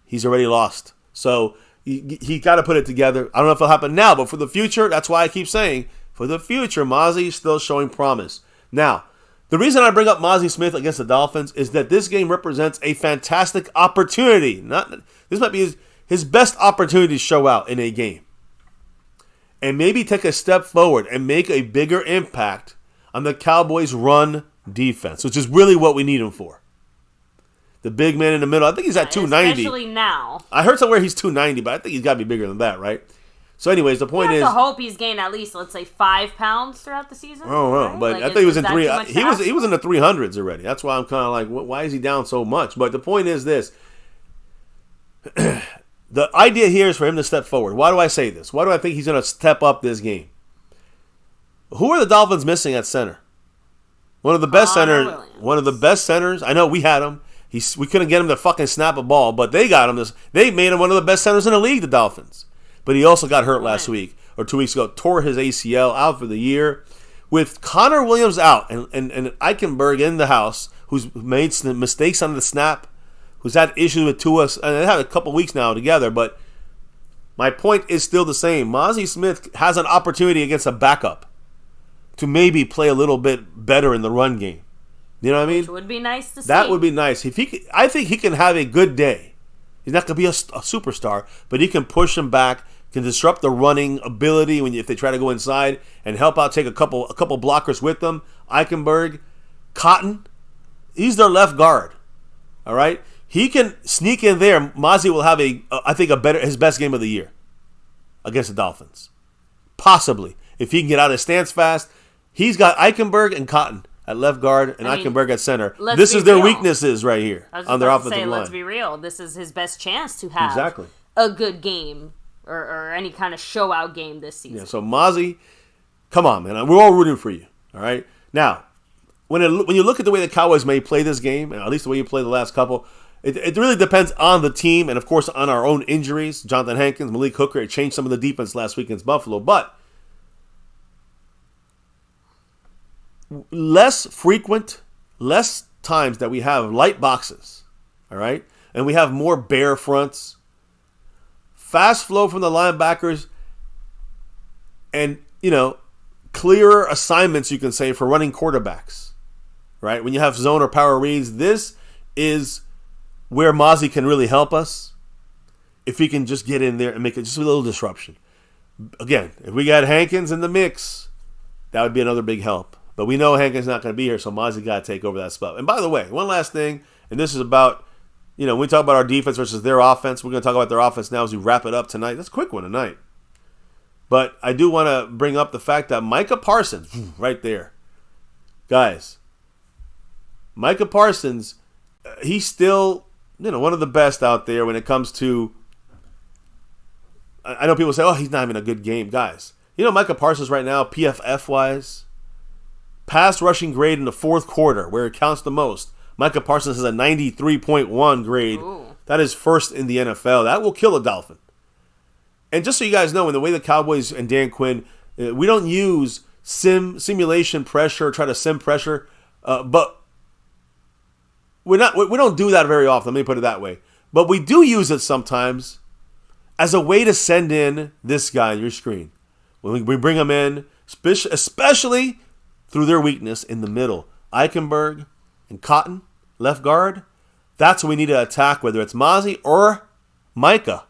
he's already lost. So he got to put it together. I don't know if it'll happen now, but for the future, that's why I keep saying, for the future, MAZI is still showing promise. Now, the reason I bring up MAZI Smith against the Dolphins is that this game represents a fantastic opportunity. This might be his best opportunity to show out in a game. And maybe take a step forward and make a bigger impact on the Cowboys' run defense, which is really what we need him for. The big man in the middle, I think he's at 290. Especially now. I heard somewhere he's 290, but I think he's got to be bigger than that, right? So anyways, the point is... You have to hope he's gained at least, let's say, 5 pounds throughout the season. Oh, right? But I think he was in he was in the 300s already. That's why I'm kind of like, why is he down so much? But the point is this. The idea here is for him to step forward. Why do I say this? Why do I think he's going to step up this game? Who are the Dolphins missing at center? One of the best centers. One of the best centers. I know we had him. We couldn't get him to fucking snap a ball, but they got him. They made him one of the best centers in the league, the Dolphins. But he also got hurt last week or 2 weeks ago. Tore his ACL, out for the year. With Connor Williams out and Eichenberg in the house, who's made some mistakes on the snap, who's had issues with Tua, and they had a couple weeks now together, but my point is still the same. MAZI Smith has an opportunity against a backup to maybe play a little bit better in the run game. You know what I mean? Which would be nice to see. That would be nice. I think he can have a good day. He's not going to be a superstar, but he can push him back, can disrupt the running ability if they try to go inside and help out, take a couple blockers with them. Eichenberg, Cotton, he's their left guard. All right? He can sneak in there. MAZI will have his best game of the year against the Dolphins. Possibly. If he can get out of his stance fast. He's got Eichenberg and Cotton at left guard and Eichenberg at center. This is their weaknesses right here on their offensive line. Let's be real. This is his best chance to have a good game or any kind of show-out game this season. Yeah, so MAZI, come on, man. We're all rooting for you. All right? Now, when you look at the way the Cowboys may play this game, and at least the way you played the last couple, it really depends on the team and, of course, on our own injuries. Jonathan Hankins, Malik Hooker, it changed some of the defense last week against Buffalo. But less times that we have light boxes, all right? And we have more bare fronts, fast flow from the linebackers, and, clearer assignments, you can say, for running quarterbacks, right? When you have zone or power reads, this is where MAZI can really help us if he can just get in there and make it just a little disruption. Again, if we got Hankins in the mix, that would be another big help. But we know Hankins not going to be here, so MAZI got to take over that spot. And by the way, one last thing, and this is about, when we talk about our defense versus their offense, we're going to talk about their offense now as we wrap it up tonight. That's a quick one tonight. But I do want to bring up the fact that Micah Parsons, right there. Guys, Micah Parsons, he's still, one of the best out there when it comes to, I know people say, he's not having a good game. Guys, Micah Parsons right now, PFF-wise, pass rushing grade in the fourth quarter, where it counts the most. Micah Parsons has a 93.1 grade. Ooh. That is first in the NFL. That will kill a Dolphin. And just so you guys know, in the way the Cowboys and Dan Quinn, we don't use simulation pressure, try to sim pressure, but we don't do that very often. Let me put it that way. But we do use it sometimes as a way to send in this guy on your screen. When we bring him in, especially through their weakness in the middle. Eichenberg and Cotton, left guard. That's what we need to attack, whether it's MAZI or Micah.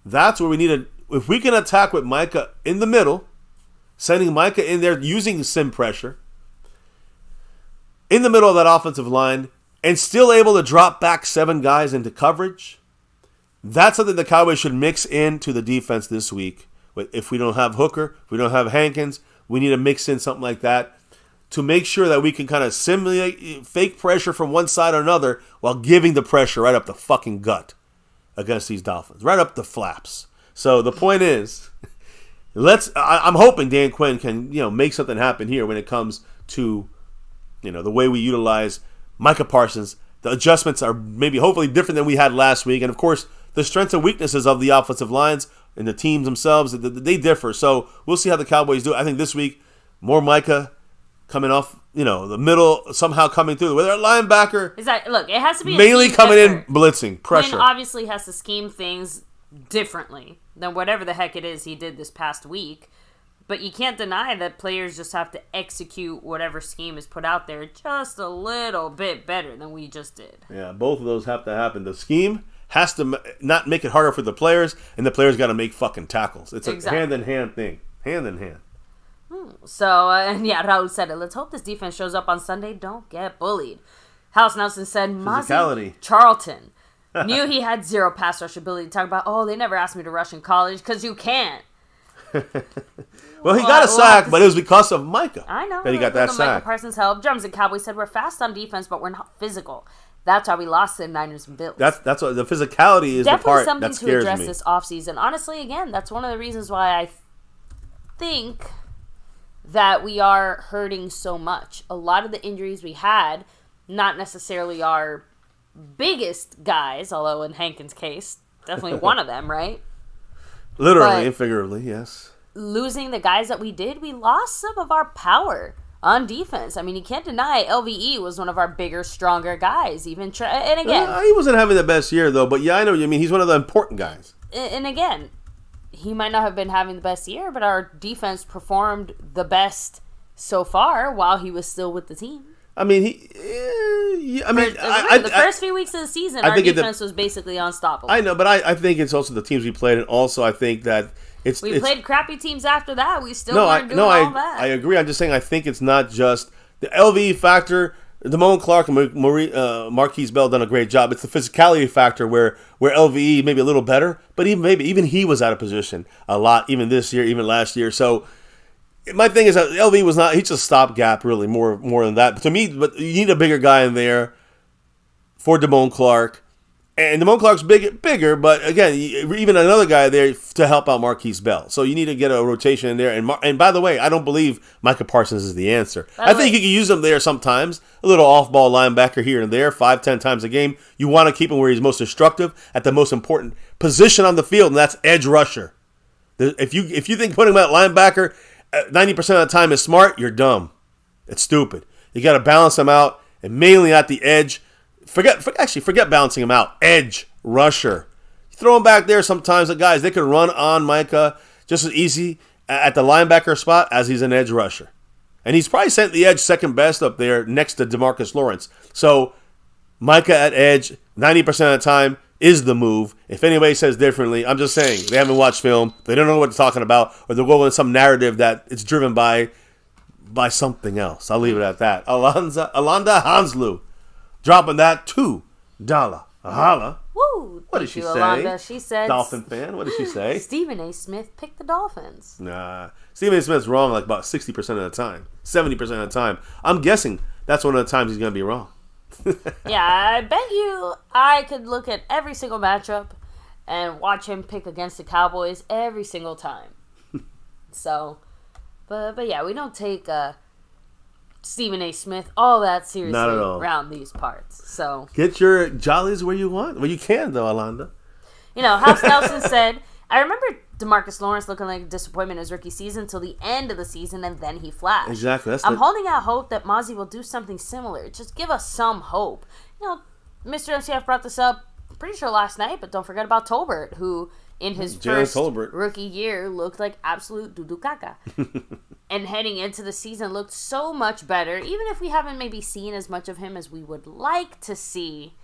That's where we need to, if we can attack with Micah in the middle, sending Micah in there using sim pressure, in the middle of that offensive line, and still able to drop back 7 guys into coverage, that's something the Cowboys should mix into the defense this week. If we don't have Hooker, if we don't have Hankins, we need to mix in something like that to make sure that we can kind of simulate fake pressure from one side or another while giving the pressure right up the fucking gut against these Dolphins, right up the flaps. So the point is, I'm hoping Dan Quinn can make something happen here when it comes to the way we utilize Micah Parsons. The adjustments are maybe hopefully different than we had last week, and of course the strengths and weaknesses of the offensive lines and the teams themselves, they differ. So we'll see how the Cowboys do. I think this week more Micah coming off, the middle, somehow coming through. Whether a linebacker, look, it has to be mainly coming in, blitzing, pressure. Quinn obviously has to scheme things differently than whatever the heck it is he did this past week. But you can't deny that players just have to execute whatever scheme is put out there just a little bit better than we just did. Yeah, both of those have to happen. The scheme has to not make it harder for the players, and the players got to make fucking tackles. It's a hand-in-hand thing. Hand-in-hand. So, Raul said it. Let's hope this defense shows up on Sunday. Don't get bullied. House Nelson said, MAZI Charlton knew he had zero pass rush ability. Talk about, they never asked me to rush in college because you can't. Well, he got a sack, but it was because of Micah. I know. That he got that sack. Micah Parsons helped. Drums and Cowboys said, we're fast on defense, but we're not physical. That's why we lost to the Niners and Bills. That's what the physicality is. Definitely the part that scares me. something to address this offseason. Honestly, again, that's one of the reasons why I think that we are hurting so much. A lot of the injuries we had, not necessarily our biggest guys, although in Hankins' case, definitely one of them, right? Literally and figuratively, yes. Losing the guys that we did, we lost some of our power on defense. I mean, you can't deny LVE was one of our bigger, stronger guys. And again, he wasn't having the best year though. But I know what you mean. He's one of the important guys. And again, he might not have been having the best year, but our defense performed the best so far while he was still with the team. I mean, the first few weeks of the season, our defense was basically unstoppable. I know, but I think it's also the teams we played, and also I think that we played crappy teams after that. We still weren't doing all that. I agree. I'm just saying I think it's not just the LVE factor. Damone Clark and Marquise Bell done a great job. It's the physicality factor where LVE maybe a little better, but even he was out of position a lot, even this year, even last year. So my thing is that LVE was not. He's a stopgap, really, more than that. But to me, but you need a bigger guy in there for Damone Clark. And Damone Clark's bigger, but again, even another guy there to help out Marquise Bell. So you need to get a rotation in there. And by the way, I don't believe Micah Parsons is the answer. I think you can use him there sometimes. A little off-ball linebacker here and there, 5-10 times a game. You want to keep him where he's most instructive at the most important position on the field, and that's edge rusher. If you think putting him at linebacker 90% of the time is smart, you're dumb. It's stupid. You got to balance him out, and mainly at the edge. Forget balancing him out. Edge rusher. Throw him back there sometimes. The guys, they can run on Micah just as easy at the linebacker spot as he's an edge rusher. And he's probably sent the edge second best up there next to DeMarcus Lawrence. So Micah at edge 90% of the time is the move. If anybody says differently, I'm just saying they haven't watched film. They don't know what they're talking about, or they're going with some narrative that it's driven by something else. I'll leave it at that. Alonda Hanslu. Dropping that $2 a holla. Woo! What did she say? Alonda. She said, Dolphin fan. What did she say? Stephen A. Smith picked the Dolphins. Nah. Stephen A. Smith's wrong like about 60% of the time. 70% of the time. I'm guessing that's one of the times he's going to be wrong. Yeah, I bet you I could look at every single matchup and watch him pick against the Cowboys every single time. So, but yeah, we don't take Stephen A. Smith, all that seriously Not at all. around these parts. So get your jollies where you want. Well, you can, though, Alonda. House Nelson said, I remember DeMarcus Lawrence looking like a disappointment in his rookie season until the end of the season, and then he flashed. Exactly. I'm holding out hope that MAZI will do something similar. Just give us some hope. Mr. MCF brought this up pretty sure last night, but don't forget about Tolbert, who in his first rookie year looked like absolute doo-doo caca. And heading into the season looked so much better, even if we haven't maybe seen as much of him as we would like to see.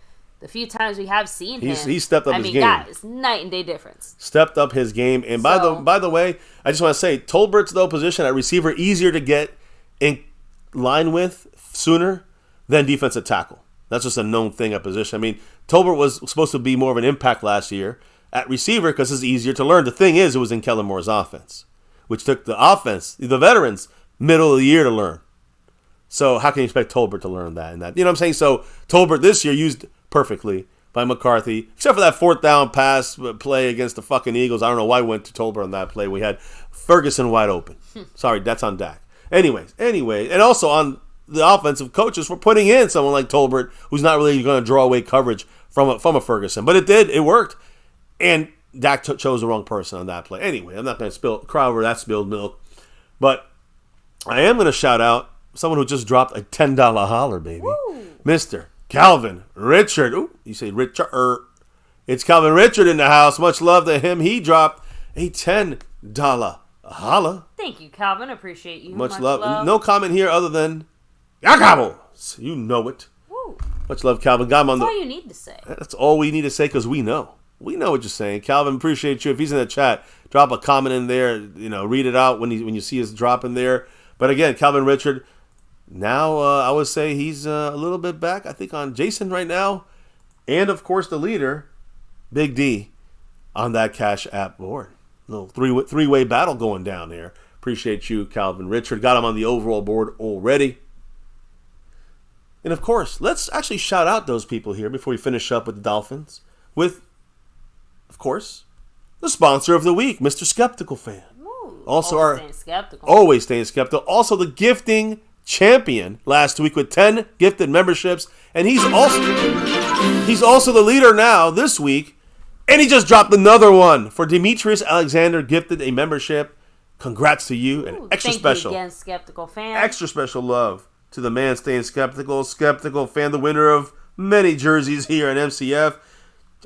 The few times we have seen him, he stepped up his game. Guys, night and day difference. Stepped up his game. And by the way, I just want to say, Tolbert's though position at receiver easier to get in line with sooner than defensive tackle. That's just a known thing at position. I mean, Tolbert was supposed to be more of an impact last year at receiver because it's easier to learn. The thing is, it was in Kellen Moore's offense, which took the offense, the veterans, middle of the year to learn. So how can you expect Tolbert to learn that? You know what I'm saying? So Tolbert this year used perfectly by McCarthy, except for that 4th down pass play against the fucking Eagles. I don't know why we went to Tolbert on that play. We had Ferguson wide open. Sorry, that's on Dak. Anyway, and also on the offensive coaches for putting in someone like Tolbert, who's not really going to draw away coverage from a Ferguson. But it worked. And Dak chose the wrong person on that play. Anyway, I'm not going to cry over that spilled milk. But I am going to shout out someone who just dropped a $10 holler, baby. Woo. Mr. Calvin Richard. Ooh, you say Richard. It's Calvin Richard in the house. Much love to him. He dropped a $10 holla. Thank you, Calvin. Appreciate you. Much love. No comment here other than GO COWBOYS. You know it. Woo. Much love, Calvin. That's all you need to say. That's all we need to say because we know. We know what you're saying. Calvin, appreciate you. If he's in the chat, drop a comment in there. Read it out when you see his drop in there. But again, Calvin Richard, now I would say he's a little bit back, I think, on Jason right now. And, of course, the leader, Big D, on that Cash App board. Little three-way battle going down there. Appreciate you, Calvin Richard. Got him on the overall board already. And, of course, let's actually shout out those people here before we finish up with the Dolphins. With, of course, the sponsor of the week, Mr. Skeptical Fan. Ooh, also always staying skeptical. Also the gifting champion last week with 10 gifted memberships. And he's also the leader now this week. And he just dropped another one for Demetrius Alexander, gifted a membership. Congrats to you. And extra special. Thank you again, Skeptical Fan. Extra special love to the man staying skeptical. Skeptical Fan, the winner of many jerseys here at MCF.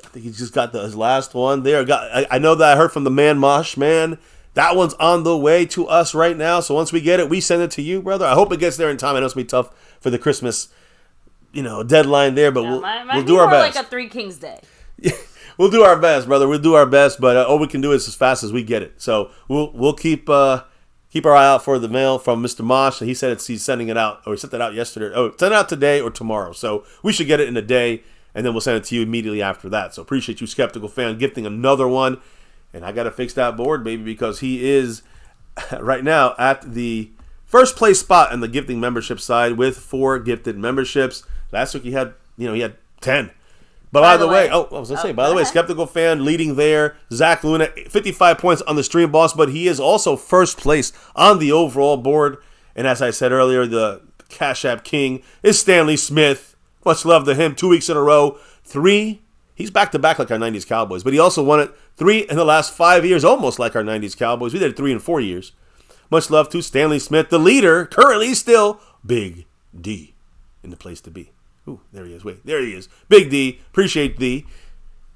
I think he just got his last one there. I know that I heard from the man Mosh, man. That one's on the way to us right now. So once we get it, we send it to you, brother. I hope it gets there in time. I know it's going to be tough for the Christmas, deadline there, but we'll do our best. Like a Three Kings Day. We'll do our best, brother. We'll do our best, but all we can do is as fast as we get it. So we'll keep our eye out for the mail from Mr. Mosh. He said he's sending it out, or he sent that out yesterday. Oh, send it out today or tomorrow. So we should get it in a day. And then we'll send it to you immediately after that. So appreciate you, Skeptical Fan, gifting another one. And I got to fix that board, baby, because he is right now at the first place spot in the gifting membership side with 4 gifted memberships. Last week he had 10. But by the way, Skeptical Fan leading there. Zach Luna, 55 points on the Stream Boss, but he is also first place on the overall board. And as I said earlier, the Cash App King is Stanley Smith. Much love to him. 2 weeks in a row. 3. He's back-to-back like our 90s Cowboys. But he also won it 3 in the last 5 years, almost like our 90s Cowboys. We did it 3 in 4 years. Much love to Stanley Smith, the leader, currently still Big D in the place to be. Ooh, there he is. Wait, there he is. Big D. Appreciate D.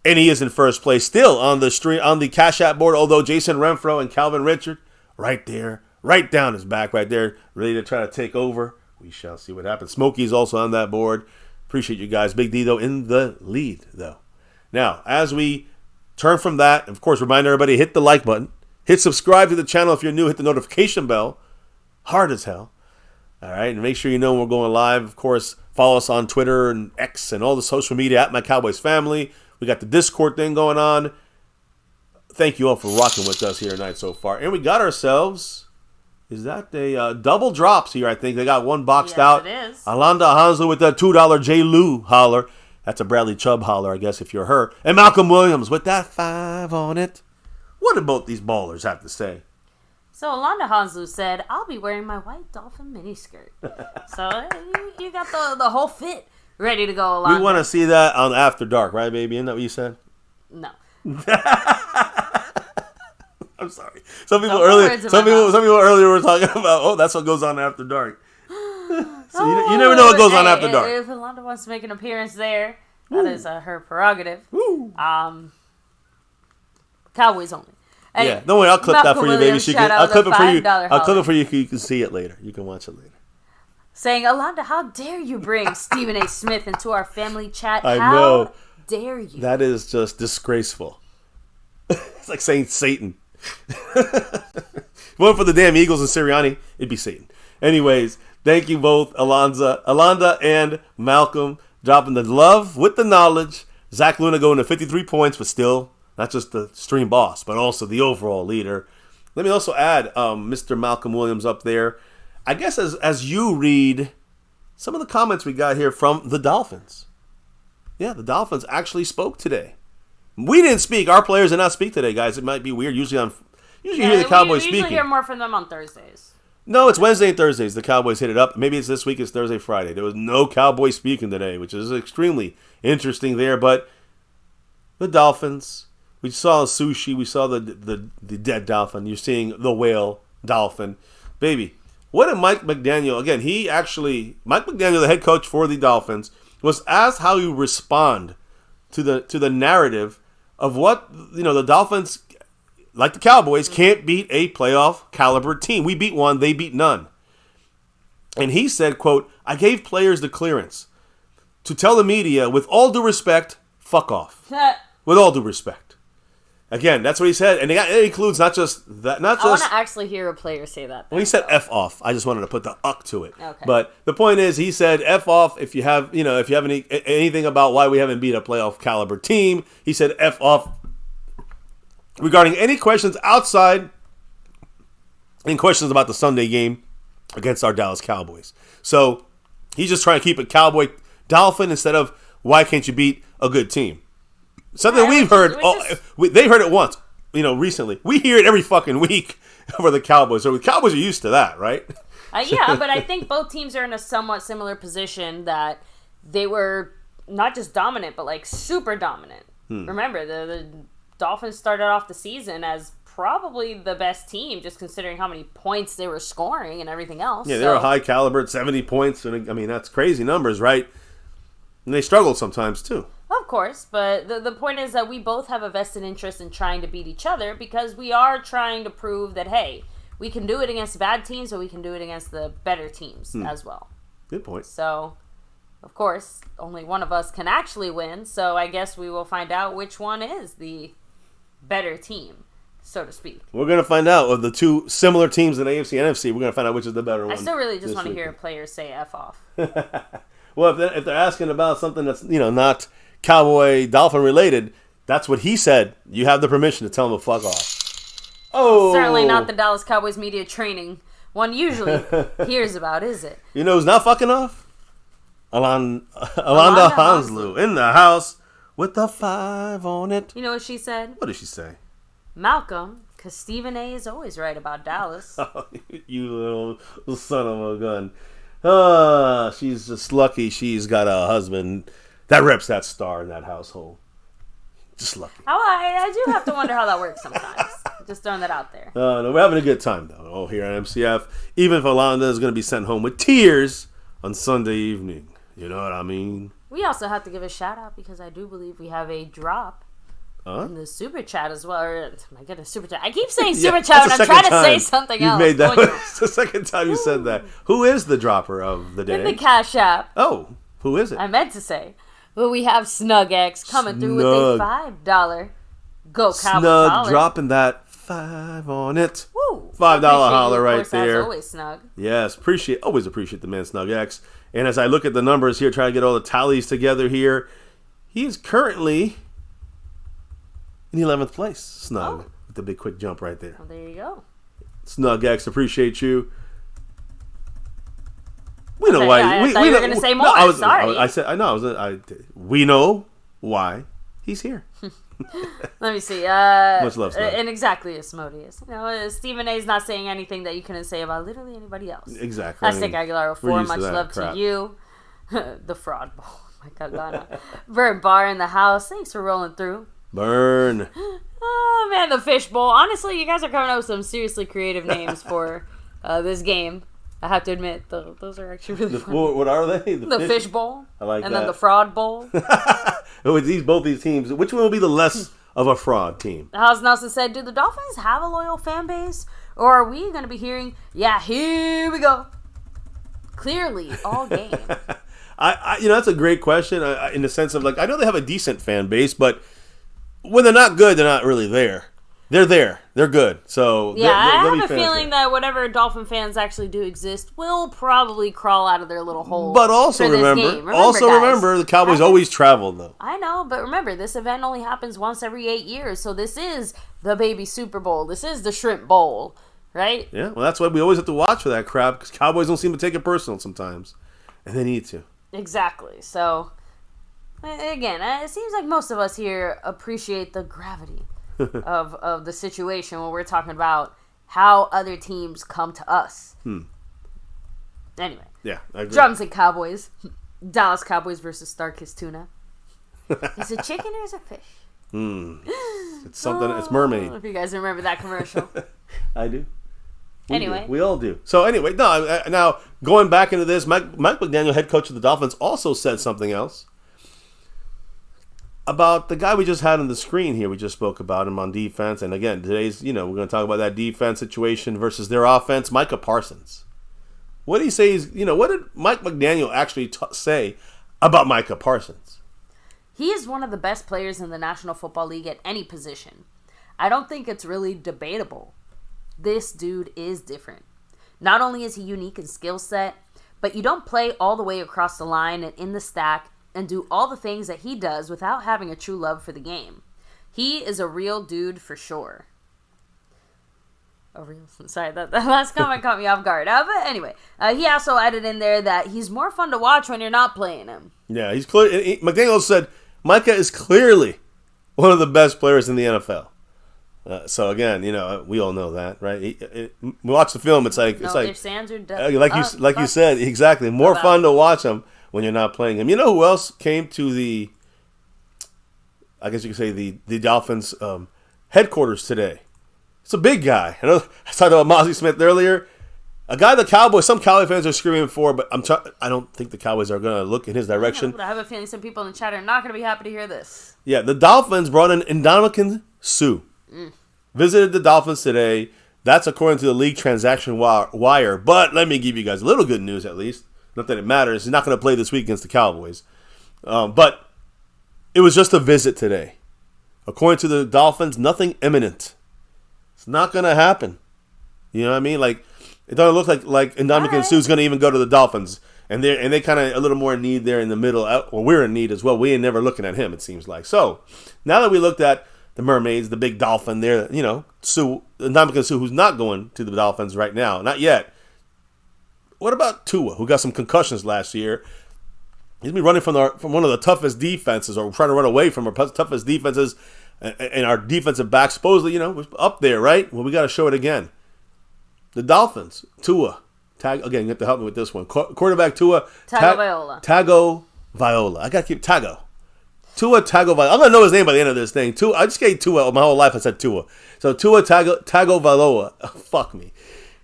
And he is in first place still on the Cash App board, although Jason Renfro and Calvin Richard right there, right down his back right there, ready to try to take over. We shall see what happens. Smokey's also on that board. Appreciate you guys. Big D, though, in the lead, though. Now, as we turn from that, of course, remind everybody, hit the like button. Hit subscribe to the channel if you're new. Hit the notification bell. Hard as hell. All right, and make sure you know when we're going live. Of course, follow us on Twitter and X and all the social media at MyCowboysFamily. We got the Discord thing going on. Thank you all for rocking with us here tonight so far. And we got ourselves... Is that a double drops here, I think. They got one boxed out. Yes, it is. Alonda Hansel with that $2 J. Lou holler. That's a Bradley Chubb holler, I guess, if you're her. And Malcolm Williams with that 5 on it. What did both these ballers have to say? So Alonda Hanslu said, "I'll be wearing my white dolphin miniskirt." So you got the whole fit ready to go, Alonda. We want to see that on After Dark, right, baby? Isn't that what you said? No. I'm sorry. Some people earlier were talking about, that's what goes on After Dark. So you never know what goes on After Dark. If Alonda wants to make an appearance there, that is her prerogative. Cowboys only. Hey, yeah, don't worry. I'll clip that for you, baby. I'll clip it for you. I'll clip it for you. You can see it later. You can watch it later. Saying, Alonda, how dare you bring Stephen A. Smith into our family chat? I know. How dare you? That is just disgraceful. It's like saying Satan. Vote for the damn Eagles and Sirianni, it'd be Satan. Anyways, thank you both, Alonda and Malcolm, dropping the love with the knowledge. Zach Luna going to 53 points, but still not just the stream boss, but also the overall leader. Let me also add Mr. Malcolm Williams up there. I guess as you read some of the comments we got here from the Dolphins. Yeah, the Dolphins actually spoke today. We didn't speak. Our players did not speak today, guys. It might be weird. Usually you hear the Cowboys speaking. We usually hear more from them on Thursdays. No, it's Wednesday and Thursdays. The Cowboys hit it up. Maybe it's this week. It's Thursday, Friday. There was no Cowboys speaking today, which is extremely interesting there. But the Dolphins, we saw sushi. We saw the dead dolphin. You're seeing the whale dolphin. Baby, what did Mike McDaniel, again, Mike McDaniel, the head coach for the Dolphins, was asked how you respond to the narrative of what, the Dolphins, like the Cowboys, can't beat a playoff caliber team. We beat one, they beat none. And he said, quote, "I gave players the clearance to tell the media, with all due respect, fuck off." With all due respect. Again, that's what he said. And it includes not just that, I want to actually hear a player say that. Well, he said F off. I just wanted to put the uck to it. Okay. But the point is, he said F off if you have anything about why we haven't beat a playoff caliber team. He said F off regarding any questions outside and questions about the Sunday game against our Dallas Cowboys. So he's just trying to keep it Cowboy Dolphin instead of why can't you beat a good team? Something we've heard. They heard it once, recently. We hear it every fucking week for the Cowboys. So the Cowboys are used to that, right? Yeah, but I think both teams are in a somewhat similar position that they were not just dominant, but like super dominant. Remember, the Dolphins started off the season as probably the best team, just considering how many points they were scoring and everything else. Yeah, they were high caliber at 70 points. And I mean, that's crazy numbers, right? And they struggled sometimes, too. Of course, but the point is that we both have a vested interest in trying to beat each other because we are trying to prove that, hey, we can do it against bad teams, but we can do it against the better teams as well. Good point. So, of course, only one of us can actually win, so I guess we will find out which one is the better team, so to speak. We're going to find out of the two similar teams in AFC and NFC. We're going to find out which is the better one. I still really just want to hear players say F off. Well, if they're asking about something that's, not Cowboy Dolphin related, that's what he said. You have the permission to tell him to fuck off. Oh, certainly not the Dallas Cowboys media training one usually hears about, is it? You know who's not fucking off? Alonda Hanslu in the house with the 5 on it. You know what she said? What did she say? Malcolm, because Stephen A. is always right about Dallas. Oh, you little son of a gun. She's just lucky she's got a husband that reps that star in that household. Just lucky. I do have to wonder how that works sometimes. Just throwing that out there. No, we're having a good time, though, here on MCF. Even if Alonda is going to be sent home with tears on Sunday evening. You know what I mean? We also have to give a shout-out because I do believe we have a drop in the Super Chat as well. My goodness, Super Chat. I keep saying Super Chat when I'm trying to say something else. You've made that. It's the second time you said that. Who is the dropper of the day? In the Cash App. Oh, who is it? I meant to say. Well, we have SnugX coming through with a $5 Go Cowboys Snug holler. Dropping that 5 on it. Woo. $5 holler right there. As always, Snug. Yes, always appreciate the man SnugX. And as I look at the numbers here, try to get all the tallies together here, he is currently in 11th place. Snug with the big quick jump right there. Well, there you go. SnugX, appreciate you. We know why. I thought you were going to say more. Sorry. We know why he's here. Let me see. Much love, Snowden. And exactly Asmodeus. Stephen A. is not saying anything that you couldn't say about literally anybody else. Exactly. Aztec Aguilar 4, much love to you. The fraud ball. Oh my God, Vert Bar in the house. Thanks for rolling through. Burn. Oh man, the fish bowl. Honestly, you guys are coming up with some seriously creative names for this game. I have to admit, those are actually really fun. What are they? The fish bowl. I like and that. Then the fraud bowl. With both these teams, which one will be the less of a fraud team? House Nelson said, do the Dolphins have a loyal fan base? Or are we going to be hearing, yeah, here we go? Clearly, all game. That's a great question in the sense of, like, I know they have a decent fan base, but when they're not good, they're not really there. They're there. They're good. So yeah, I have a feeling that whatever Dolphin fans actually do exist will probably crawl out of their little hole. But also remember, the Cowboys always travel, though. I know, but remember, this event only happens once every 8 years. So this is the baby Super Bowl. This is the Shrimp Bowl, right? Yeah, well, that's why we always have to watch for that crap, because Cowboys don't seem to take it personal sometimes, and they need to. Exactly. So, again, it seems like most of us here appreciate the gravity of the situation when we're talking about how other teams come to us. Anyway. Yeah, I agree. Drums and Cowboys. Dallas Cowboys versus Starkist Tuna. Is it chicken or is it fish? It's something. It's mermaid. If you guys remember that commercial. I do. We all do. So anyway, now going back into this, Mike McDaniel, head coach of the Dolphins, also said something else about the guy we just had on the screen here. We just spoke about him on defense. And again, today's, we're going to talk about that defense situation versus their offense. Micah Parsons. What did he say? What did Mike McDaniel actually say about Micah Parsons? He is one of the best players in the National Football League at any position. I don't think it's really debatable. This dude is different. Not only is he unique in skill set, but you don't play all the way across the line and in the stack and do all the things that he does without having a true love for the game. He is a real dude for sure. Sorry, that last comment caught me off guard. But anyway, he also added in there that he's more fun to watch when you're not playing him. Yeah, he's clear. McDaniel said Micah is clearly one of the best players in the NFL. So again, we all know that, right? We watch the film. It's like ifs, ands, or like you said, exactly. More fun to watch him when you're not playing him. You know who else came to the? I guess you could say the Dolphins headquarters today. It's a big guy. I talked about MAZI Smith earlier. A guy some Cowboy fans are screaming for, but I don't think the Cowboys are going to look in his direction. But I have a feeling some people in the chat are not going to be happy to hear this. Yeah, the Dolphins brought in Ndamukong Suh. Visited the Dolphins today. That's according to the league transaction wire. But let me give you guys a little good news at least. Not that it matters. He's not going to play this week against the Cowboys. But it was just a visit today. According to the Dolphins, nothing imminent. It's not going to happen. You know what I mean? Like, it doesn't look like Ndamukong Suh is going to even go to the Dolphins. And they kind of a little more in need there in the middle. Well, we're in need as well. We ain't never looking at him, it seems like. So, now that we looked at the Mermaids, the big dolphin there, Ndamukong Suh, who's not going to the Dolphins right now. Not yet. What about Tua, who got some concussions last year? He's been running from one of the toughest defenses, or trying to run away from our toughest defenses, and our defensive back supposedly, was up there, right? Well, we got to show it again. The Dolphins, Tua. Again, you have to help me with this one. Quarterback Tua. Tagovailoa. I got to keep Tua Tagovailoa. I'm going to know his name by the end of this thing. I just gave Tua my whole life. I said Tua. So Tua Tagovailoa. Oh, fuck me.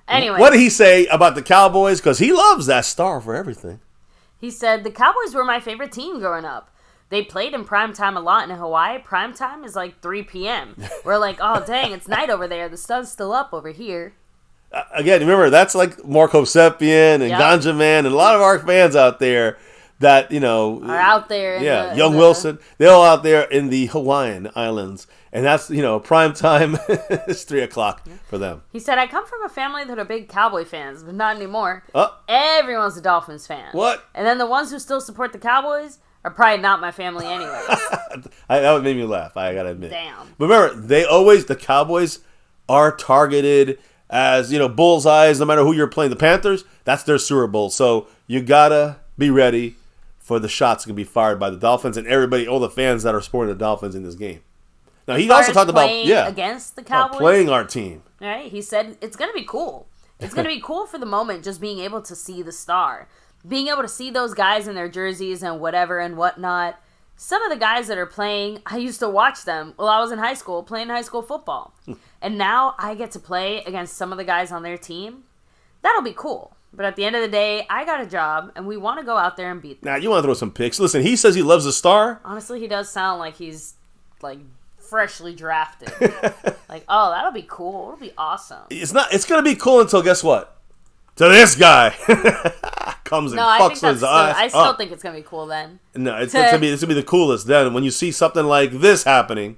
Anyway. What did he say about the Cowboys? Because he loves that star for everything. He said, the Cowboys were my favorite team growing up. They played in primetime a lot in Hawaii. Primetime is like 3 p.m. We're like, oh, dang, it's night over there. The sun's still up over here. Again, remember, that's like Marco Sepien and Ganja Man and a lot of our fans out there that, are out there. Young Wilson. They're all out there in the Hawaiian Islands. And that's, prime time. It's 3 o'clock for them. He said, I come from a family that are big Cowboy fans, but not anymore. Everyone's a Dolphins fan. What? And then the ones who still support the Cowboys are probably not my family anyway. That would make me laugh, I got to admit. Damn. But remember, the Cowboys are targeted as, bullseyes no matter who you're playing. The Panthers, that's their Super Bowl. So you got to be ready for the shots that can be fired by the Dolphins and everybody, all the fans that are supporting the Dolphins in this game. Now, he also talked about against the Cowboys, playing our team. Right? He said it's going to be cool. It's going to be cool for the moment, just being able to see the star, being able to see those guys in their jerseys and whatever and whatnot. Some of the guys that are playing, I used to watch them while I was in high school, playing high school football. And now I get to play against some of the guys on their team. That'll be cool. But at the end of the day, I got a job, and we want to go out there and beat them. Now, you want to throw some picks. Listen, he says he loves the star. Honestly, he does sound like he's, like, freshly drafted. Like, oh, that'll be cool. It'll be awesome. It's going to be cool until, guess what? To this guy comes and fucks his eyes. I still think it's going to be cool then. No, it's going to be the coolest then. When you see something like this happening,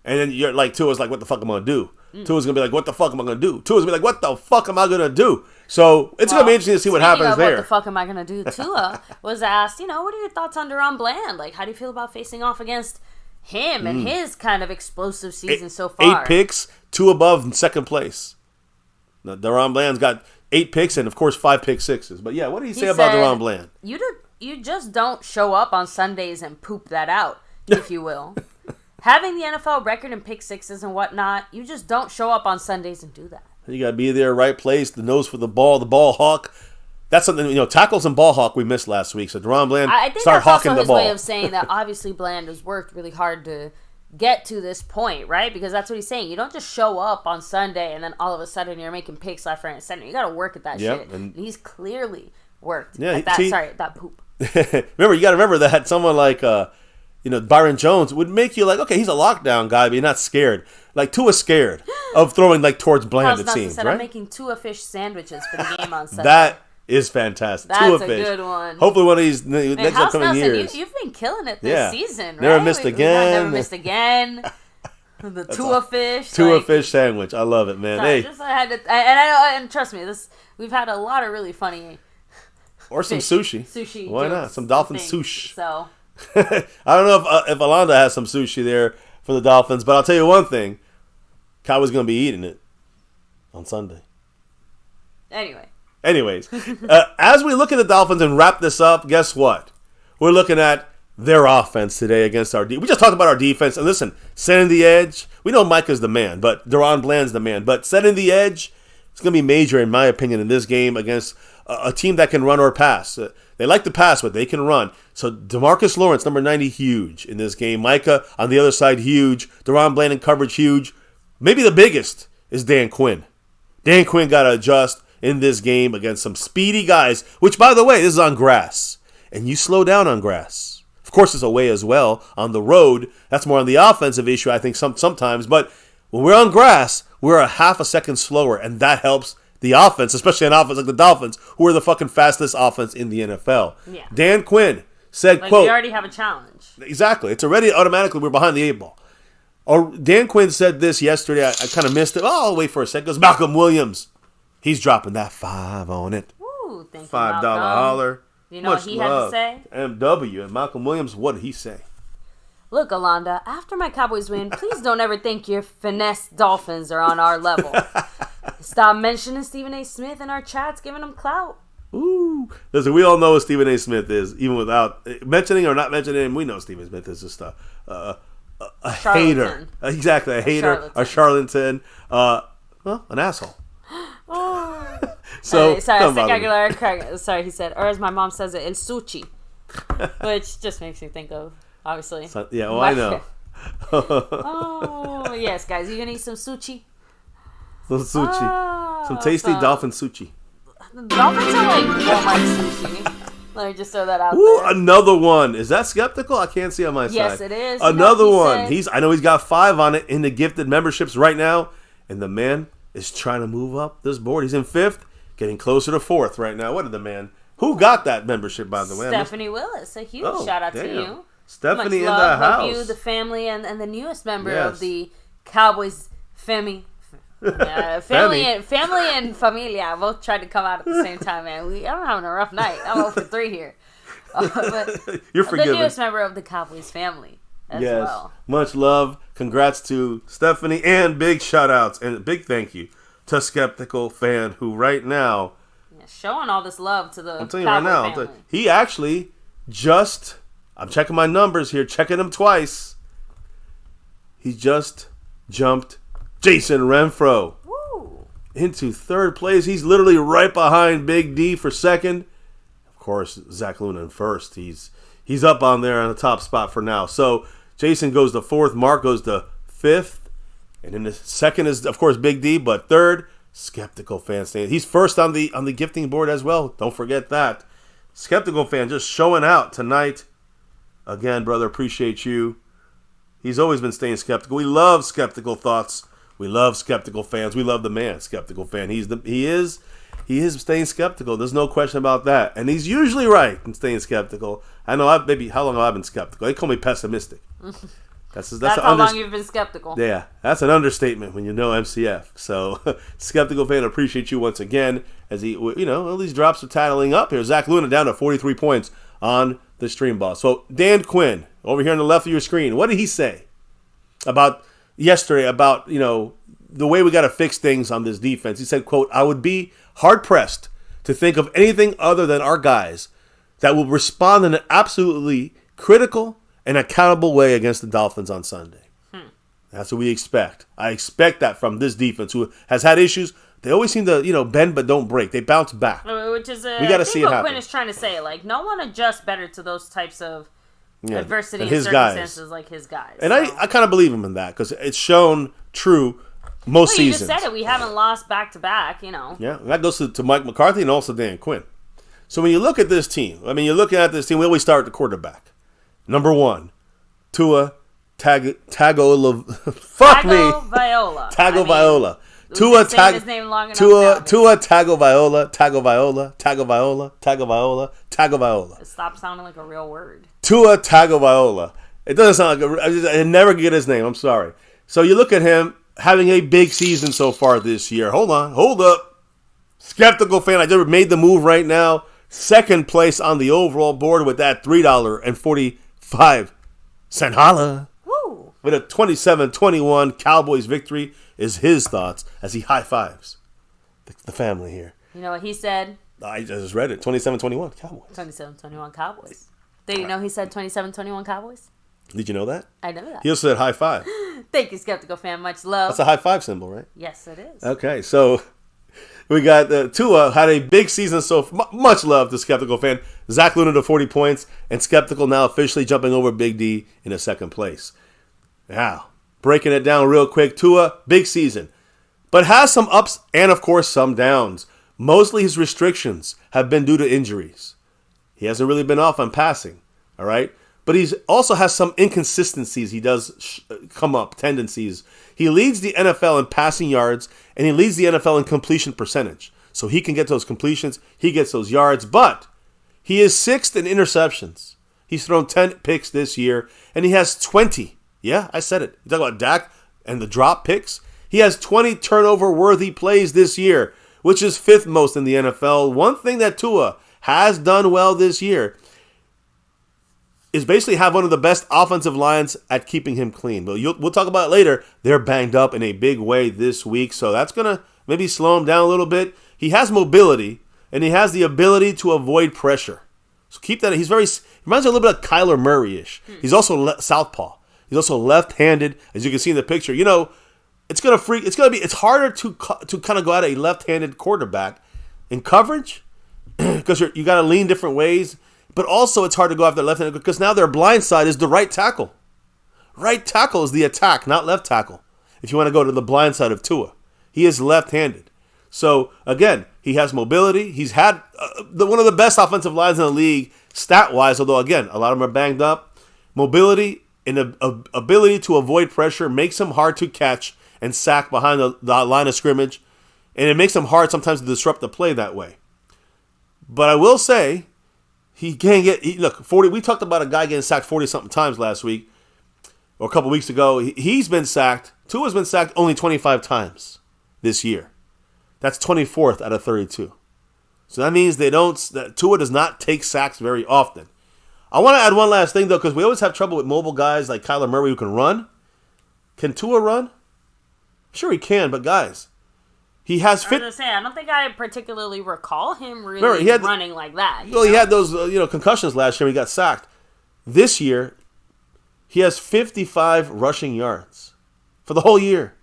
and then you're like, Tua's like, what the fuck am I going to do? Tua's going to be like, what the fuck am I going to do? Tua's going to be like, what the fuck am I going to do? So it's going to be interesting to see what happens there. What the fuck am I going to do? Tua was asked, what are your thoughts on Deron Bland? Like, how do you feel about facing off against him and his kind of explosive season so far? 8 picks, 2 above in second place. Now, Deron Bland's got 8 picks and, of course, 5 pick sixes. But, yeah, what did he say about Deron Bland? You just don't show up on Sundays and poop that out, if you will. Having the NFL record in pick sixes and whatnot, you just don't show up on Sundays and do that. You got to be there, right place, the nose for the ball hawk. That's something, tackles and ball hawk we missed last week. So Deron Bland started hawking the ball. I think that's also his way of saying that obviously Bland has worked really hard to get to this point, right? Because that's what he's saying. You don't just show up on Sunday and then all of a sudden you're making picks left, right, and center. You got to work at that shit. And he's clearly worked at that poop. Remember, you got to remember that someone like, Byron Jones would make you like, okay, he's a lockdown guy, but you're not scared. Like, Tua's scared of throwing like towards Bland, it seems, right? I'm making Tua fish sandwiches for the game on Sunday. That is fantastic. That's Tua a fish. good one. Hopefully one of these next upcoming years. You've been killing it this season, right? Never missed again. Never missed again. The Tua fish. Tua fish sandwich. I love it, man. Sorry, hey. And trust me, we've had a lot of really funny or some sushi. Sushi. Why not? Some dolphin sushi. So I don't know if Alonda has some sushi there for the Dolphins, but I'll tell you one thing. Cowboys going to be eating it on Sunday. Anyways, as we look at the Dolphins and wrap this up, guess what? We're looking at their offense today against our defense. We just talked about our defense. And listen, setting the edge. We know Micah's the man, but Deron Bland's the man. But setting the edge, it's going to be major, in my opinion, in this game against a team that can run or pass. They like to pass, but they can run. So DeMarcus Lawrence, number 90, huge in this game. Micah on the other side, huge. Deron Bland in coverage, huge. Maybe the biggest is Dan Quinn. Dan Quinn got to adjust in this game against some speedy guys, which, by the way, this is on grass. And you slow down on grass. Of course, it's away as well on the road. That's more on the offensive issue, I think, sometimes. But when we're on grass, we're a half a second slower, and that helps the offense, especially an offense like the Dolphins, who are the fucking fastest offense in the NFL. Yeah. Dan Quinn said, quote, we already have a challenge. Exactly. It's already automatically we're behind the 8 ball. Or Dan Quinn said this yesterday. I kind of missed it. Oh, I'll wait for a second. It goes Malcolm Williams. He's dropping that 5 on it. Ooh, thank you, $5 holler. You know what he had to say? MW. And Malcolm Williams, what did he say? Look, Alonda, after my Cowboys win, please don't ever think your finesse Dolphins are on our level. Stop mentioning Stephen A. Smith in our chats, giving him clout. Ooh. Listen, we all know what Stephen A. Smith is, even without mentioning or not mentioning him. We know Stephen Smith is just a hater. Exactly, a hater, a charlatan, an asshole. Oh. So, sorry, he said, or as my mom says it, El Suchi, which just makes me think of, obviously. I know. Oh, yes, guys, you gonna eat some sushi? Some sushi. Some tasty dolphin sushi. The Dolphins are like Walmart sushi. Let me just throw that out there. Another one. Is that skeptical? I can't see on my side. Yes, it is. Another one. I know he's got 5 on it in the gifted memberships right now, and the man is trying to move up this board. He's in 5th, getting closer to 4th right now. What did the man? Who got that membership, by the way? Stephanie Willis. A huge shout out to you. Stephanie in the house. Hope you, the family, and the newest member of the Cowboys-Family. Family and familia both tried to come out at the same time, man. I'm having a rough night. I'm 0 for 3 here. But you're forgiven. The newest member of the Cowboys family as well. Much love. Congrats to Stephanie, and big shout outs and a big thank you to Skeptical Fan, who right now showing all this love to the I'm telling you right now, he actually I'm checking my numbers here, checking them twice. he just jumped Jason Renfro into third place. He's literally right behind Big D for second. Of course, Zach Luna in first. He's up on there on the top spot for now. So Jason goes to fourth. Mark goes to fifth. And then the second is, of course, Big D. But third, Skeptical Fan staying. He's first on the gifting board as well. Don't forget that. Skeptical Fan just showing out tonight. Again, brother, appreciate you. He's always been staying skeptical. We love skeptical thoughts. We love skeptical fans. We love the man, Skeptical Fan. He is staying skeptical. There's no question about that. And he's usually right in staying skeptical. I know how long have I been skeptical? They call me pessimistic. That's how long you've been skeptical. Yeah, that's an understatement when you know MCF. So, Skeptical Fan, appreciate you once again as he, all these drops are tattling up here. Zach Luna down to 43 points on the stream boss. So, Dan Quinn, over here on the left of your screen, what did he say about yesterday about, the way we got to fix things on this defense? He said, quote, "I would be hard-pressed to think of anything other than our guys that will respond in an absolutely critical and accountable way against the Dolphins on Sunday." That's what we expect. I expect that from this defense, who has had issues. They always seem to, bend but don't break. They bounce back. Which is we got to see it happen. What Quinn is trying to say, like, no one adjusts better to those types of adversity and his circumstances guys. like his guys. And so. I kind of believe him in that because it's shown true most seasons. You just said it. We haven't lost back-to-back, Yeah, and that goes to Mike McCarthy and also Dan Quinn. So when you look at this team, you're looking at this team, we always start at the quarterback. Number one, Tua Tagovailoa. Tagovailoa. Tua Tagovailoa. Stop sounding like a real word. Tua Tagovailoa. It doesn't sound like I never get his name. I'm sorry. So you look at him having a big season so far this year. Hold up. Skeptical Fan, I just made the move right now. Second place on the overall board with that $3.45 holla. Woo. With a 27-21 Cowboys victory is his thoughts as he high-fives the family here. You know what he said? I just read it. 27-21 Cowboys. 27-21 Cowboys. Did you know he said 27-21 Cowboys? Did you know that? I know that. He also said high five. Thank you, Skeptical Fan. Much love. That's a high five symbol, right? Yes, it is. Okay, so we got Tua had a big season, so much love to Skeptical Fan. Zach Luna to 40 points, and Skeptical now officially jumping over Big D in a second place. Now, breaking it down real quick, Tua, big season, but has some ups and, of course, some downs. Mostly his restrictions have been due to injuries. He hasn't really been off on passing, all right? But he also has some inconsistencies. He does come up, tendencies. He leads the NFL in passing yards, and he leads the NFL in completion percentage. So he can get those completions. He gets those yards. But he is sixth in interceptions. He's thrown 10 picks this year, and he has 20. Yeah, I said it. You talk about Dak and the drop picks. He has 20 turnover-worthy plays this year, which is fifth most in the NFL. One thing that Tua has done well this year is basically have one of the best offensive lines at keeping him clean. But we'll talk about it later. They're banged up in a big way this week, so that's going to maybe slow him down a little bit. He has mobility, and he has the ability to avoid pressure. So keep that. He reminds me a little bit of Kyler Murray-ish. He's also southpaw. He's also left-handed, as you can see in the picture. It's harder to kind of go at a left-handed quarterback in coverage because you got to lean different ways. But also it's hard to go after left-handed because now their blind side is the right tackle. Right tackle is the attack, not left tackle. If you want to go to the blind side of Tua, he is left-handed. So again, he has mobility. He's had one of the best offensive lines in the league stat-wise. Although again, a lot of them are banged up. Mobility and ability to avoid pressure makes him hard to catch and sack behind the line of scrimmage, and it makes him hard sometimes to disrupt the play that way. But I will say, he can't get... Look, 40. We talked about a guy getting sacked 40-something times last week, or a couple weeks ago. He's been sacked. Tua's been sacked only 25 times this year. That's 24th out of 32. So that means that Tua does not take sacks very often. I want to add one last thing, though, because we always have trouble with mobile guys like Kyler Murray who can run. Can Tua run? Sure he can, but guys, he has fit. I was gonna say, I don't think I particularly recall him really running like that. Well, he had those concussions last year. He got sacked. This year, he has 55 rushing yards for the whole year.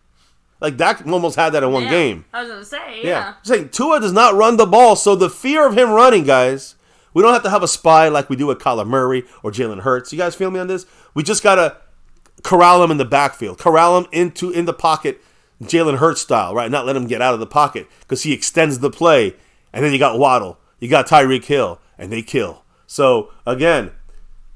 Like, Dak almost had that in one game. I was going to say, yeah. I'm saying Tua does not run the ball, so the fear of him running, guys, we don't have to have a spy like we do with Kyler Murray or Jalen Hurts. You guys feel me on this? We just got to corral him in the backfield, corral him in the pocket, Jalen Hurts style, right? Not let him get out of the pocket because he extends the play. And then you got Waddle, you got Tyreek Hill, and they kill. So, again,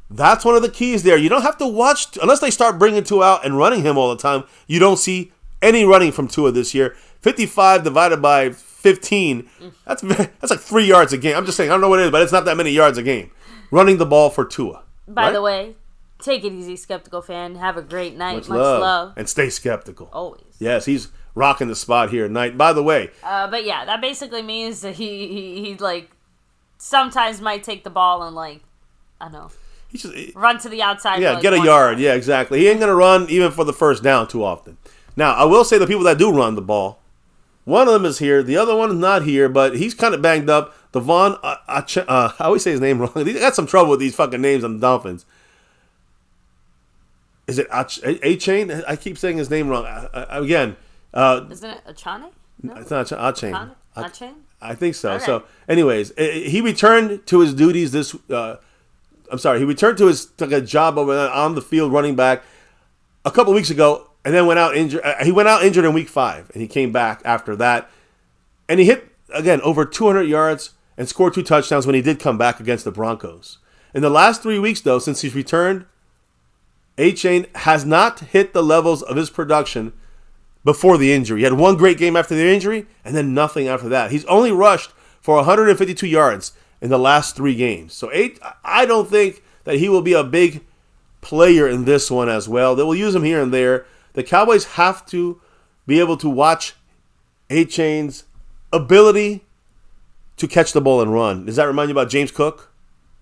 that's one of the keys there. You don't have to watch, unless they start bringing Tua out and running him all the time, you don't see any running from Tua this year. 55 divided by 15, that's like 3 yards a game. I'm just saying, I don't know what it is, but it's not that many yards a game. Running the ball for Tua. By the way, take it easy, Skeptical Fan. Have a great night. Much love. And stay skeptical. Always. Yes, he's rocking the spot here tonight. By the way. But yeah, that basically means that he like, sometimes might take the ball and, like, I don't know. Run to the outside. Yeah, get a yard. Yeah, exactly. He ain't going to run even for the first down too often. Now, I will say the people that do run the ball, one of them is here. The other one is not here, but he's kind of banged up. Devon, I always say his name wrong. He got some trouble with these fucking names on the Dolphins. Is it A-Chain? I keep saying his name wrong. Again. Isn't it Achane? No? It's not A-Chain. A-Chain? I think so. Okay. So, anyways, he returned to his duties this... he returned to his job over on the field running back a couple weeks ago, and then went out injured. He went out injured in week 5, and he came back after that. And he hit, again, over 200 yards and scored 2 touchdowns when he did come back against the Broncos. In the last 3 weeks, though, since he's returned, A-Chain has not hit the levels of his production before the injury. He had one great game after the injury, and then nothing after that. He's only rushed for 152 yards in the last 3 games. So I don't think that he will be a big player in this one as well. They will use him here and there. The Cowboys have to be able to watch A-Chain's ability to catch the ball and run. Does that remind you about James Cook?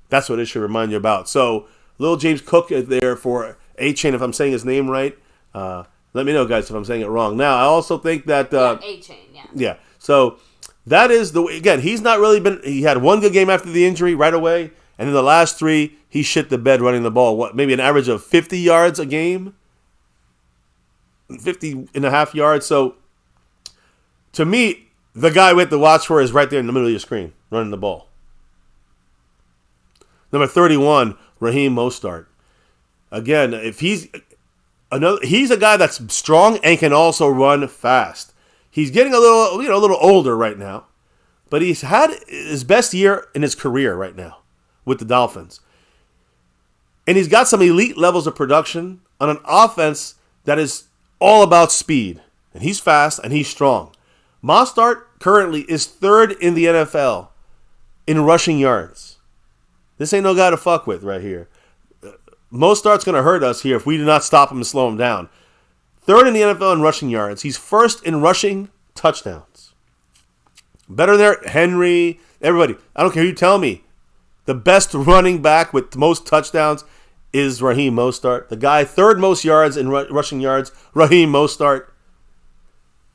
That's what it should remind you about. So, little James Cook is there for A-Chain, if I'm saying his name right. Let me know, guys, if I'm saying it wrong. Now, I also think that... A-Chain, yeah. Yeah. So, that is the way... Again, he's not really been... He had one good game after the injury right away. And in the last 3, he shit the bed running the ball. What, maybe an average of 50 yards a game? 50 and a half yards. So, to me, the guy we have to watch for is right there in the middle of your screen, running the ball. Number 31, Raheem Mostert. Again, if he's a guy that's strong and can also run fast. He's getting a little older right now, but he's had his best year in his career right now with the Dolphins. And he's got some elite levels of production on an offense that is all about speed. And he's fast and he's strong. Mostert currently is 3rd in the NFL in rushing yards. This ain't no guy to fuck with right here. Mostert's going to hurt us here if we do not stop him and slow him down. 3rd in the NFL in rushing yards. He's 1st in rushing touchdowns. Better there, Henry, everybody. I don't care who you tell me. The best running back with the most touchdowns is Raheem Mostert. The guy 3rd most yards in rushing yards, Raheem Mostert.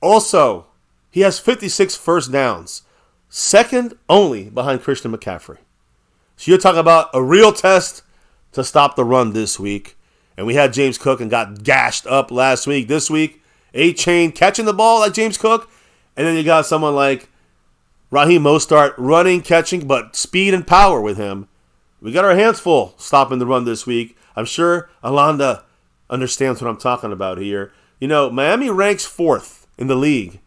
Also, he has 56 first downs. 2nd only behind Christian McCaffrey. So you're talking about a real test to stop the run this week. And we had James Cook and got gashed up last week. This week, A-Chain catching the ball like James Cook. And then you got someone like Raheem Mostert running, catching, but speed and power with him. We got our hands full stopping the run this week. I'm sure Alonda understands what I'm talking about here. You know, Miami ranks 4th in the league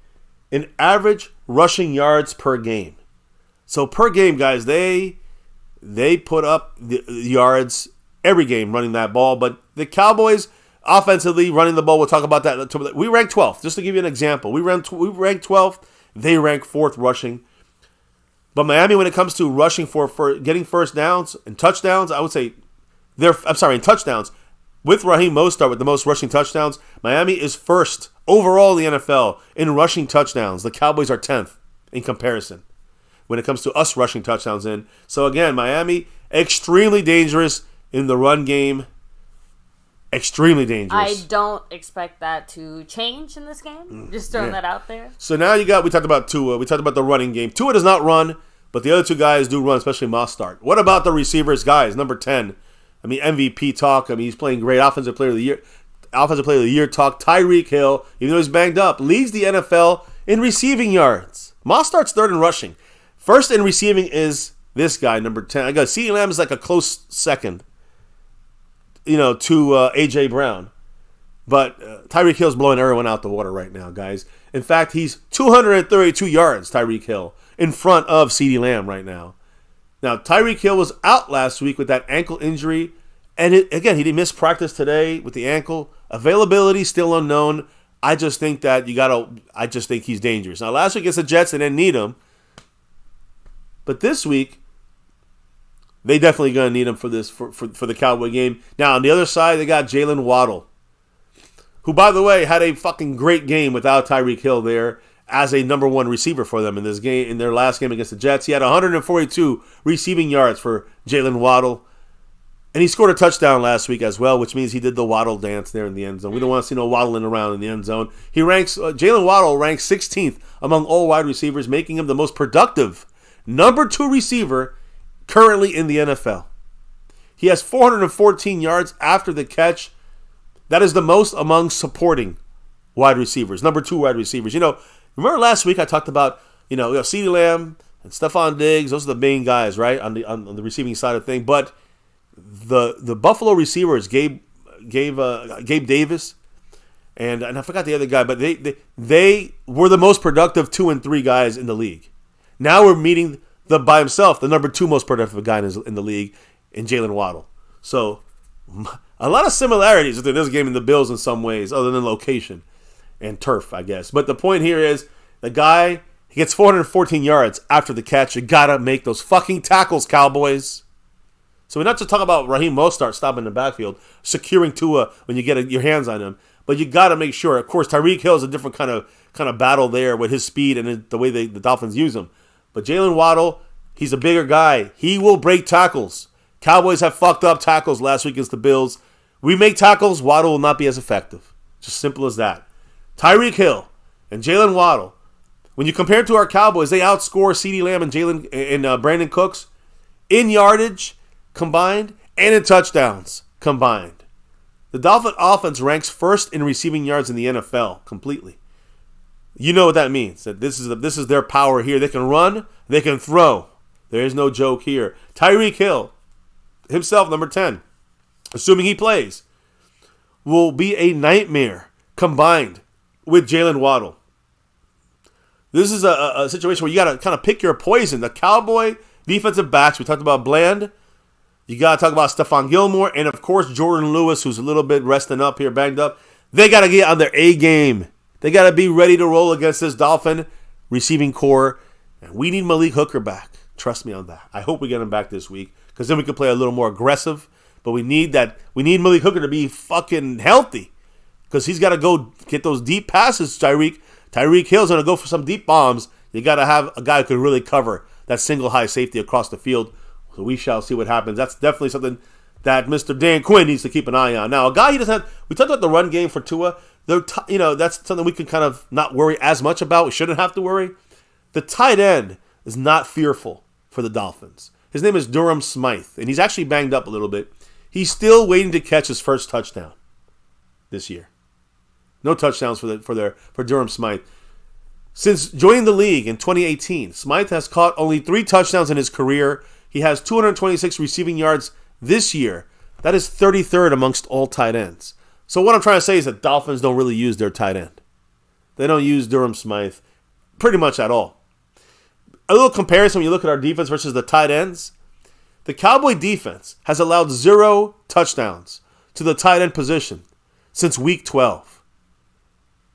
in average rushing yards per game. So per game, guys, they put up the yards every game running that ball. But the Cowboys offensively running the ball, we'll talk about that. We rank 12th, just to give you an example. We rank 12th. They rank 4th rushing. But Miami, when it comes to rushing for getting first downs and touchdowns, I would say in touchdowns, with Raheem Mostert with the most rushing touchdowns, Miami is 1st overall in the NFL in rushing touchdowns. The Cowboys are 10th in comparison when it comes to us rushing touchdowns in. So again, Miami, extremely dangerous in the run game. Extremely dangerous. I don't expect that to change in this game. Just throwing that out there. So now we talked about Tua. We talked about the running game. Tua does not run, but the other 2 guys do run, especially Mostert. What about the receivers, guys? Number 10, I mean, MVP talk. I mean, he's playing great. Offensive Player of the Year. Offensive Player of the Year talk. Tyreek Hill, even though he's banged up, leads the NFL in receiving yards. Moss starts third in rushing. First in receiving is this guy, number 10. I got CeeDee Lamb is like a close second, to A.J. Brown. But Tyreek Hill's blowing everyone out the water right now, guys. In fact, he's 232 yards, Tyreek Hill, in front of CeeDee Lamb right now. Now, Tyreek Hill was out last week with that ankle injury. And again, he didn't miss practice today with the ankle. Availability still unknown. I just think he's dangerous. Now, last week against the Jets, they didn't need him. But this week, they definitely going to need him for this for the Cowboy game. Now, on the other side, they got Jalen Waddle, who, by the way, had a fucking great game without Tyreek Hill there as a number one receiver for them in this game. In their last game against the Jets, he had 142 receiving yards for Jalen Waddle. And he scored a touchdown last week as well, which means he did the Waddle dance there in the end zone. We don't want to see no waddling around in the end zone. Jalen Waddle ranks 16th among all wide receivers, making him the most productive number 2 receiver currently in the NFL. He has 414 yards after the catch. That is the most among supporting wide receivers, number 2 wide receivers. Remember last week I talked about, CeeDee Lamb and Stephon Diggs. Those are the main guys, right, on the receiving side of things. But the Buffalo receivers, Gabe Davis, and I forgot the other guy, but they were the most productive 2 and 3 guys in the league. Now we're meeting by himself the number 2 most productive guy in the league in Jalen Waddle. So a lot of similarities within this game and the Bills in some ways, other than location and turf, I guess. But the point here is the guy, he gets 414 yards after the catch. You gotta make those fucking tackles, Cowboys. So we're not just talking about Raheem Mostert stopping in the backfield, securing Tua when you get your hands on him, but you got to make sure. Of course, Tyreek Hill is a different kind of battle there with his speed and the way the Dolphins use him. But Jalen Waddle, he's a bigger guy. He will break tackles. Cowboys have fucked up tackles last week against the Bills. We make tackles, Waddle will not be as effective. Just simple as that. Tyreek Hill and Jalen Waddle, when you compare it to our Cowboys, they outscore CeeDee Lamb and Brandon Cooks in yardage combined and in touchdowns combined. The Dolphin offense ranks first in receiving yards in the NFL completely. You know what that means. That this is their power here. They can run, they can throw. There is no joke here. Tyreek Hill himself, number 10, assuming he plays, will be a nightmare combined with Jalen Waddle. This is a situation where you got to kind of pick your poison. The Cowboy defensive backs, we talked about Bland. You got to talk about Stephon Gilmore. And, of course, Jordan Lewis, who's a little bit resting up here, banged up. They got to get on their A game. They got to be ready to roll against this Dolphin receiving core. And we need Malik Hooker back. Trust me on that. I hope we get him back this week because then we can play a little more aggressive. But we need Malik Hooker to be fucking healthy because he's got to go get those deep passes, Tyreek. Tyreek Hill's going to go for some deep bombs. You got to have a guy who can really cover that single high safety across the field. So we shall see what happens. That's definitely something that Mr. Dan Quinn needs to keep an eye on. Now, a guy he doesn't have, we talked about the run game for Tua. That's something we can kind of not worry as much about. We shouldn't have to worry. The tight end is not fearful for the Dolphins. His name is Durham Smythe, and he's actually banged up a little bit. He's still waiting to catch his first touchdown this year. No touchdowns for Durham Smythe. Since joining the league in 2018, Smythe has caught only 3 touchdowns in his career. He has 226 receiving yards this year. That is 33rd amongst all tight ends. So what I'm trying to say is that Dolphins don't really use their tight end. They don't use Durham Smythe pretty much at all. A little comparison when you look at our defense versus the tight ends. The Cowboy defense has allowed 0 touchdowns to the tight end position since week 12.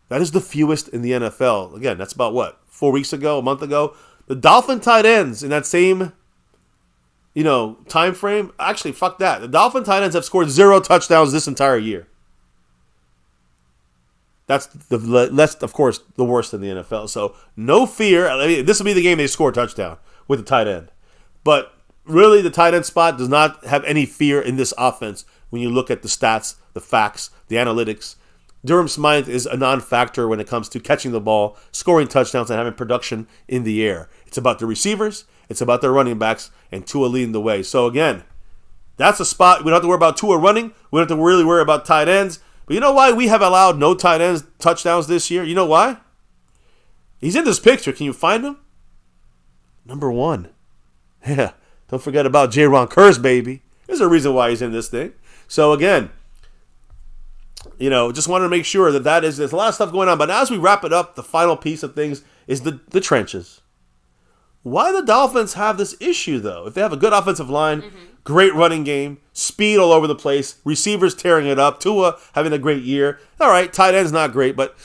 That is the fewest in the NFL. Again, that's about 4 weeks ago, a month ago. The Dolphin tight ends in that same time frame. Actually, fuck that. The Dolphin tight ends have scored 0 touchdowns this entire year. That's of course, the worst in the NFL. So, no fear. I mean, this will be the game they score a touchdown with the tight end. But really, the tight end spot does not have any fear in this offense when you look at the stats, the facts, the analytics. Durham Smythe is a non-factor when it comes to catching the ball, scoring touchdowns, and having production in the air. It's about the receivers. It's about their running backs, and Tua leading the way. So, again, That's a spot we don't have to worry about Tua running. We don't have to really worry about tight ends. But you know why we have allowed no tight ends touchdowns this year? You know why? He's in this picture. Can you find him? Number 1. Yeah. Don't forget about J-Ron Kurz, baby. There's a reason why he's in this thing. So again, just wanted to make sure there's a lot of stuff going on. But as we wrap it up, the final piece of things is the trenches. Why the Dolphins have this issue, though? If they have a good offensive line, great running game, speed all over the place, receivers tearing it up, Tua having a great year. All right, tight end's not great, but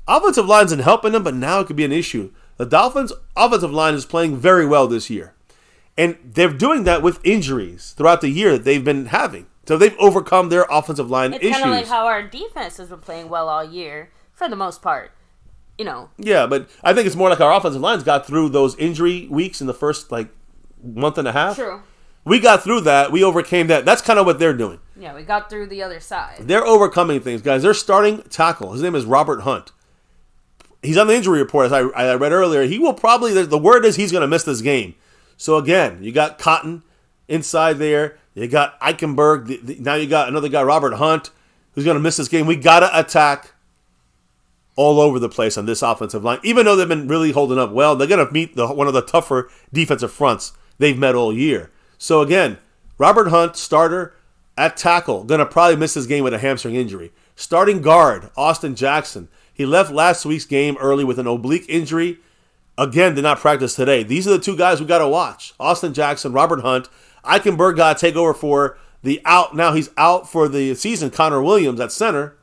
offensive line's been helping them, but now it could be an issue. The Dolphins' offensive line is playing very well this year. And they're doing that with injuries throughout the year that they've been having. So they've overcome their offensive line issues. It's kind of like how our defense has been playing well all year, for the most part. Yeah, but I think it's more like our offensive lines got through those injury weeks in the first, month and a half. True. We got through that. We overcame that. That's kind of what they're doing. Yeah, we got through the other side. They're overcoming things, guys. They're starting tackle. His name is Robert Hunt. He's on the injury report, as I read earlier. He will probably, the word is he's going to miss this game. So again, you got Cotton inside there. You got Eichenberg. Now you got another guy, Robert Hunt, who's going to miss this game. We got to attack all over the place on this offensive line. Even though they've been really holding up well, they're going to meet one of the tougher defensive fronts they've met all year. So again, Robert Hunt, starter at tackle, going to probably miss this game with a hamstring injury. Starting guard, Austin Jackson. He left last week's game early with an oblique injury. Again, did not practice today. These are the two guys we got to watch. Austin Jackson, Robert Hunt. Eichenberg got to take over for the out. Now he's out for the season. Connor Williams at center.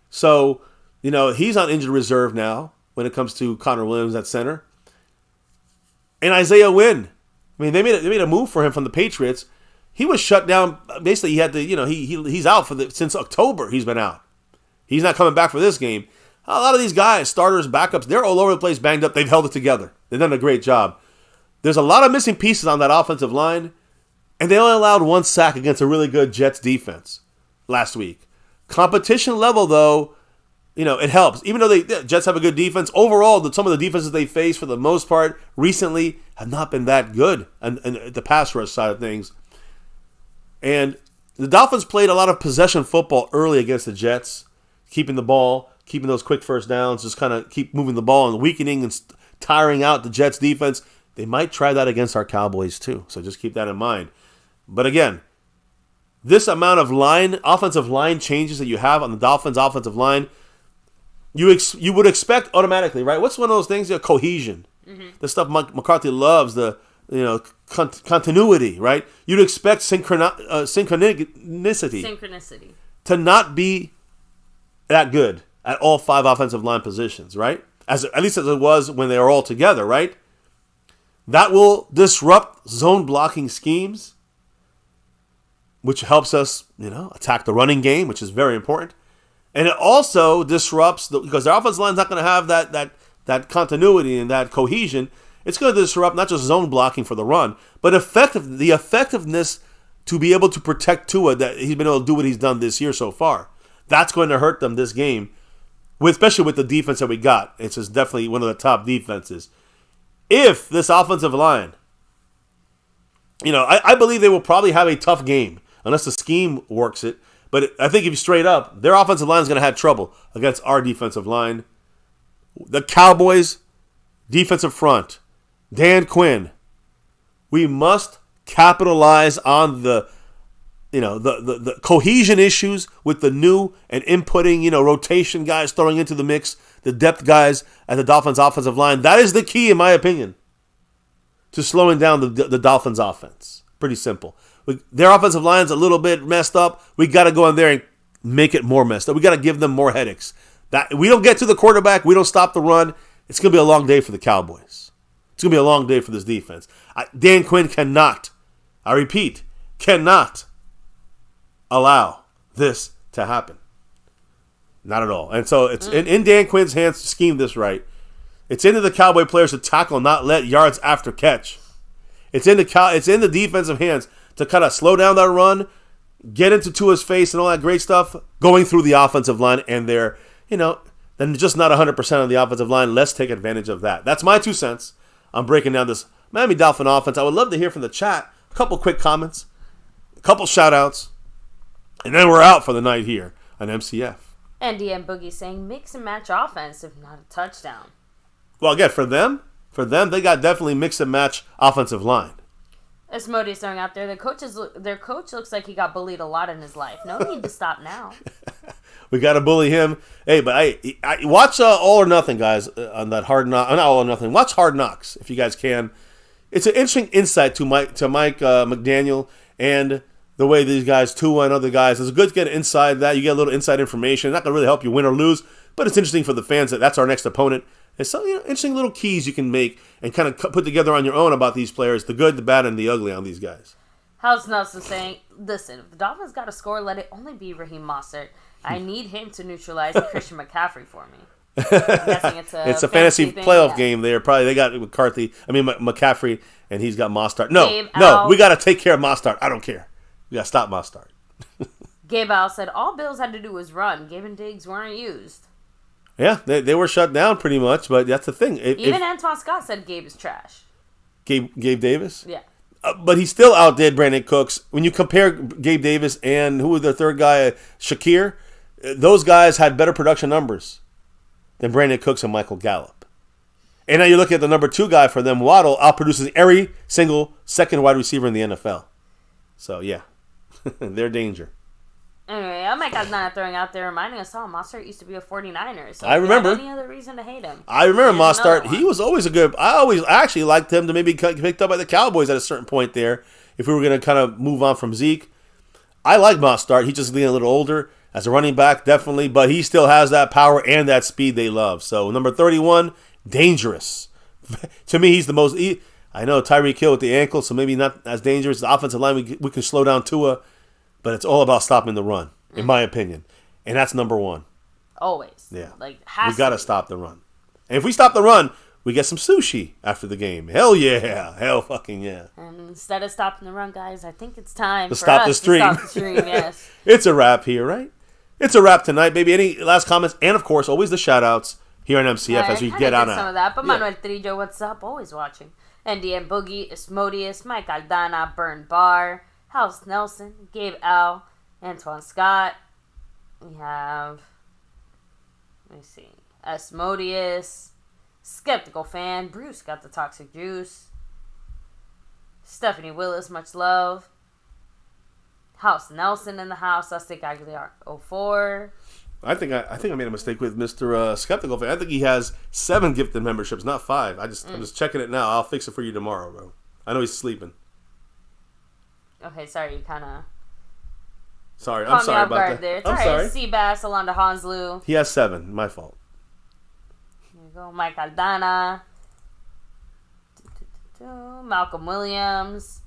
So, he's on injured reserve now when it comes to Connor Williams at center. And Isaiah Wynn. I mean, they made a move for him from the Patriots. He was shut down. Basically, he had to, he's out since October. He's been out. He's not coming back for this game. A lot of these guys, starters, backups, they're all over the place, banged up. They've held it together. They've done a great job. There's a lot of missing pieces on that offensive line, and they only allowed 1 sack against a really good Jets defense last week. Competition level, though, it helps. Even though the Jets have a good defense, overall, some of the defenses they face, for the most part, recently have not been that good on the pass rush side of things. And the Dolphins played a lot of possession football early against the Jets, keeping the ball, keeping those quick first downs, just kind of keep moving the ball and weakening and tiring out the Jets defense. They might try that against our Cowboys too, so just keep that in mind. But again, this amount of offensive line changes that you have on the Dolphins' offensive line, you would expect automatically, right? What's one of those things? Cohesion. Mm-hmm. The stuff McCarthy loves, the continuity, right? You'd expect synchronicity to not be that good at all 5 offensive line positions, right? At least as it was when they were all together, right? That will disrupt zone blocking schemes, which helps us, attack the running game, which is very important. And it also disrupts, because their offensive line is not going to have that continuity and that cohesion. It's going to disrupt not just zone blocking for the run, but the effectiveness to be able to protect Tua, that he's been able to do what he's done this year so far. That's going to hurt them this game, especially with the defense that we got. It's just definitely one of the top defenses. If this offensive line, I believe they will probably have a tough game, unless the scheme works it. But I think if you straight up, their offensive line is going to have trouble against our defensive line. The Cowboys' defensive front, Dan Quinn. We must capitalize on the cohesion issues with the new and inputting, rotation guys throwing into the mix, the depth guys at the Dolphins' offensive line. That is the key, in my opinion, to slowing down the Dolphins' offense. Pretty simple. Their offensive line's a little bit messed up. We got to go in there and make it more messed up. We got to give them more headaches. That we don't get to the quarterback, we don't stop the run. It's going to be a long day for the Cowboys. It's going to be a long day for this defense. Dan Quinn cannot, I repeat, cannot allow this to happen. Not at all. And so it's in Dan Quinn's hands to scheme this right. It's into the Cowboy players to tackle, not let yards after catch. It's in the defensive hands to kind of slow down that run, get into Tua's face and all that great stuff, going through the offensive line, and they're, then just not 100% of the offensive line. Let's take advantage of that. That's my 2 cents. I'm breaking down this Miami Dolphin offense. I would love to hear from the chat. A couple quick comments. a couple shout-outs, and then we're out for the night here on MCF. Andy and Boogie saying mix and match offense if not a touchdown. Well, again, for them, they got definitely mix and match offensive line. Asmodeus throwing out there, their coach looks like he got bullied a lot in his life. No need to stop now. We got to bully him. Hey, but I watch All or Nothing, guys, on that Hard Knock. Not All or Nothing. Watch Hard Knocks if you guys can. It's an interesting insight to Mike McDaniel and the way these guys, Tua and other guys. It's good to get inside that. You get a little inside information. Not going to really help you win or lose, but it's interesting for the fans that that's our next opponent. And some interesting little keys you can make and kind of put together on your own about these players, the good, the bad, and the ugly on these guys. How's Nelson saying, listen, if the Dolphins got a score, let it only be Raheem Mostert. I need him to neutralize Christian McCaffrey for me. I'm guessing it's a fantasy thing, playoff yeah. game there. Probably they got McCaffrey, and he's got Mostert. Gabe No, Al. we got to take care of Mostert. I don't care. We got to stop Mostert. Gabe Al said, all Bills had to do was run. Gabe and Diggs weren't used. Yeah, they were shut down pretty much, but that's the thing. Even Antoine Scott said Gabe is trash. Gabe Davis? Yeah. But he still outdid Brandon Cooks. When you compare Gabe Davis and who was the third guy, Shakir, those guys had better production numbers than Brandon Cooks and Michael Gallup. And now you look at the number 2 guy for them, Waddle, outproduces every single second wide receiver in the NFL. So, yeah, they're danger. Anyway, Mike Aldana throwing out there, reminding us all, Mostert used to be a 49er. So I remember. Any other reason to hate him? I remember Here's Mostert. another He one. was always a good. I actually liked him to maybe get picked up by the Cowboys at a certain point there. If we were going to kind of move on from Zeke, I like Mostert. He's just getting a little older as a running back, definitely, but he still has that power and that speed they love. So number 31, dangerous. To me, he's the most. I know Tyreek Hill with the ankle, so maybe not as dangerous. The offensive line, we can slow down Tua, but it's all about stopping the run, in my opinion. And that's number 1. Always. Yeah. We We got to stop the run. And if we stop the run, we get some sushi after the game. Hell yeah. Hell fucking yeah. And instead of stopping the run, guys, I think it's time To for stop us the stream. to stop the stream, yes. It's a wrap here, right? It's a wrap tonight, baby. Any last comments? And, of course, always the shout-outs here on MCF as we get on some out. of that, but Yeah. Manuel Trillo, what's up? Always watching. Andy and Boogie, Asmodeus, Mike Aldana, Burn Bar, House Nelson, Gabe L, Antoine Scott. We have, let me see, Asmodeus, Skeptical Fan, Bruce got the Toxic Juice, Stephanie Willis, much love, House Nelson in the house, Austin Aguilar 04. I think I made a mistake with Mr. Skeptical Fan. I think he has 7 gifted memberships, not 5. I'm just checking it now. I'll fix it for you tomorrow, bro. I know he's sleeping. Okay, sorry, you kind of Sorry, I'm caught me sorry off about guard that. there. It's I'm alright. sorry. Seabass, Alonda Hanslu. He has 7. My fault. Here we go. Mike Aldana. Malcolm Williams.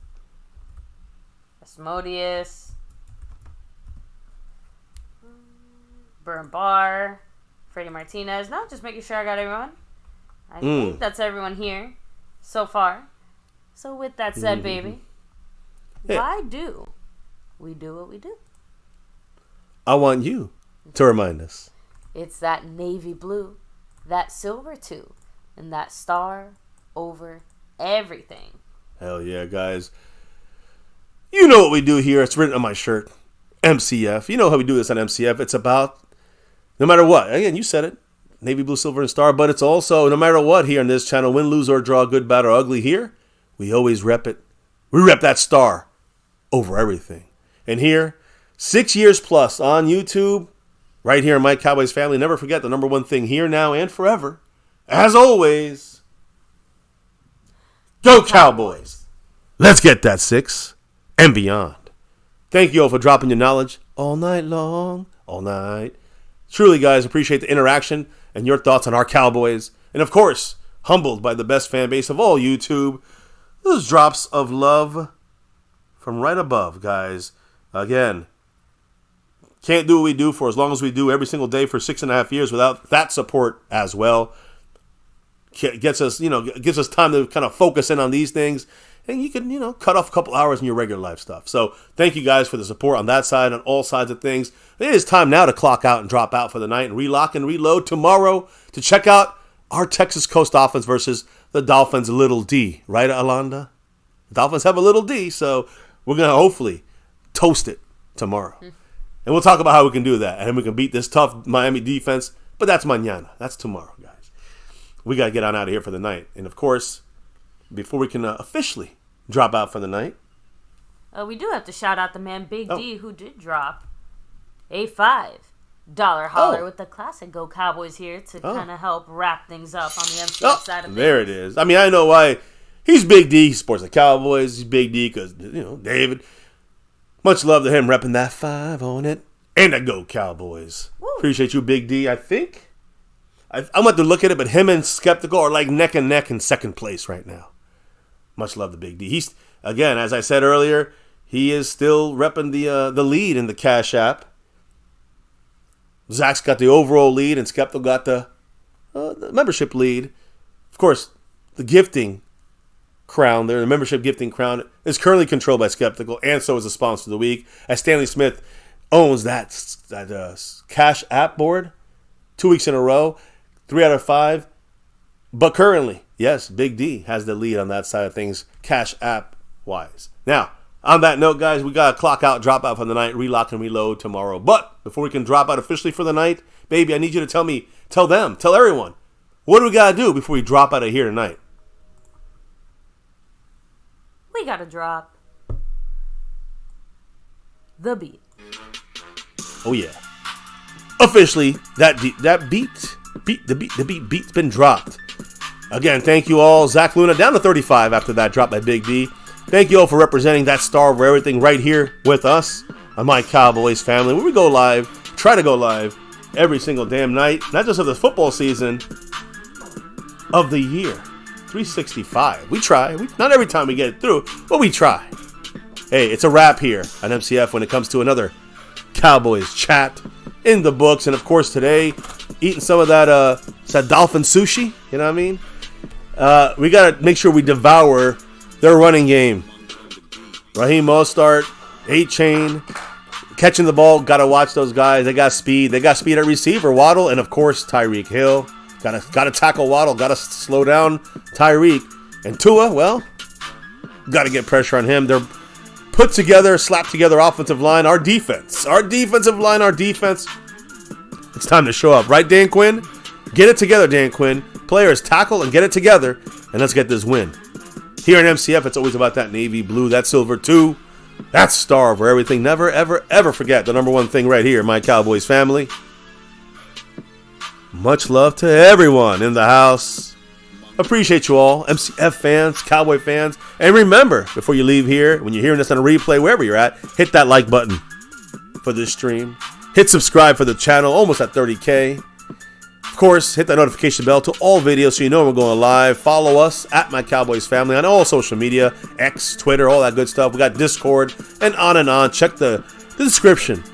Asmodeus. Burn Bar. Freddie Martinez. No, just making sure I got everyone. I think that's everyone here so far. So with that said, baby, Yeah. why do we do what we do? I want you to remind us. It's that navy blue, that silver too, and that star over everything. Hell yeah, guys. You know what we do here. It's written on my shirt. MCF. You know how we do this on MCF. It's about, no matter what. Again, you said it. Navy, blue, silver, and star. But it's also, no matter what here on this channel, win, lose, or draw, good, bad, or ugly here, we always rep it. We rep that star over everything. And here, 6 years plus on YouTube, right here in My Cowboys Family. Never forget the number one thing here, now, and forever. As always, go Cowboys. Let's get that 6 and beyond. Thank you all for dropping your knowledge all night long. All night. Truly, guys, appreciate the interaction and your thoughts on our Cowboys. And, of course, humbled by the best fan base of all YouTube. Those drops of love from right above, guys. Again, can't do what we do for as long as we do every single day for 6.5 years without that support as well. Gets us, gives us time to kind of focus in on these things. And you can, cut off a couple hours in your regular life stuff. So thank you guys for the support on that side, on all sides of things. It is time now to clock out and drop out for the night and relock and reload tomorrow to check out our Texas Coast offense versus the Dolphins Little D. Right, Alonda? The Dolphins have a little D, so we're going to hopefully toast it tomorrow. And we'll talk about how we can do that. And we can beat this tough Miami defense. But that's mañana. That's tomorrow, guys. We got to get on out of here for the night. And, of course, before we can officially drop out for the night. We do have to shout out the man Big D, who did drop a $5 holler with the classic Go Cowboys here to kind of help wrap things up on the MCF side of things. There it is. I mean, I know why. He's Big D. He supports the Cowboys. He's Big D because, David. Much love to him repping that 5 on it. And that Go Cowboys. Woo. Appreciate you, Big D. I think I'm going to look at it, but him and Skeptical are like neck and neck in second place right now. Much love to Big D. He's, again, as I said earlier, he is still repping the lead in the Cash App. Zach's got the overall lead, and Skeptical got the membership lead. Of course, the gifting crown there, the membership gifting crown, is currently controlled by Skeptical, and so is the sponsor of the week, as Stanley Smith owns that Cash App board 2 weeks in a row, 3 out of 5. But currently, yes, Big D has the lead on that side of things, Cash App wise. Now, on that note, guys, we got a clock out, drop out for the night, relock and reload tomorrow. But before we can drop out officially for the night, baby, I need you to tell everyone, what do we got to do before we drop out of here tonight? We got to drop the beat. Oh, yeah. Officially, the beat's been dropped. Again, thank you all. Zach Luna down to 35 after that drop by Big D. Thank you all for representing that star of everything right here with us on My Cowboys Family, where we go live, try to go live every single damn night, not just of the football season, of the year. 365. We try. Not every time we get it through, but we try. Hey, it's a wrap here on MCF when it comes to another Cowboys chat in the books. And, of course, today, eating some of that dolphin sushi, you know what I mean? We got to make sure we devour their running game. Raheem Mostert, 8-chain, catching the ball. Got to watch those guys. They got speed. They got speed at receiver, Waddle, and, of course, Tyreek Hill. Got to tackle Waddle. Got to slow down Tyreek. And Tua, well, got to get pressure on him. They're put together, slapped together offensive line. Our defense. Our defensive line, our defense. It's time to show up. Right, Dan Quinn? Get it together, Dan Quinn. Players, tackle and get it together. And let's get this win. Here in MCF, it's always about that navy blue, that silver too. That star over everything. Never, ever, ever forget the number one thing right here, My Cowboys Family. Much love to everyone in the house. Appreciate you all, MCF fans, Cowboy fans. And remember, before you leave here, when you're hearing this on a replay, wherever you're at, hit that like button for this stream. Hit subscribe for the channel, almost at 30K. Of course, hit that notification bell to all videos so you know we're going live. Follow us at My Cowboys Family on all social media, X, Twitter, all that good stuff. We got Discord and on and on. Check the description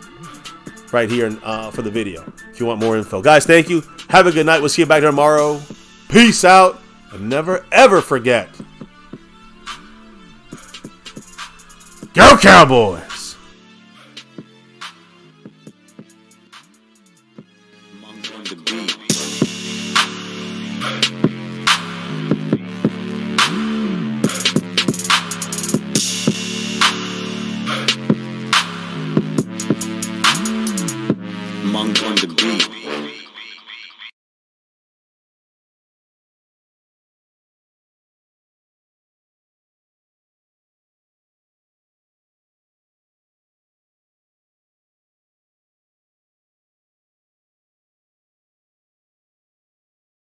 right here for the video if you want more info. Guys, thank you. Have a good night. We'll see you back here tomorrow. Peace out. And never, ever forget. Go Cowboys! Monk on the beat.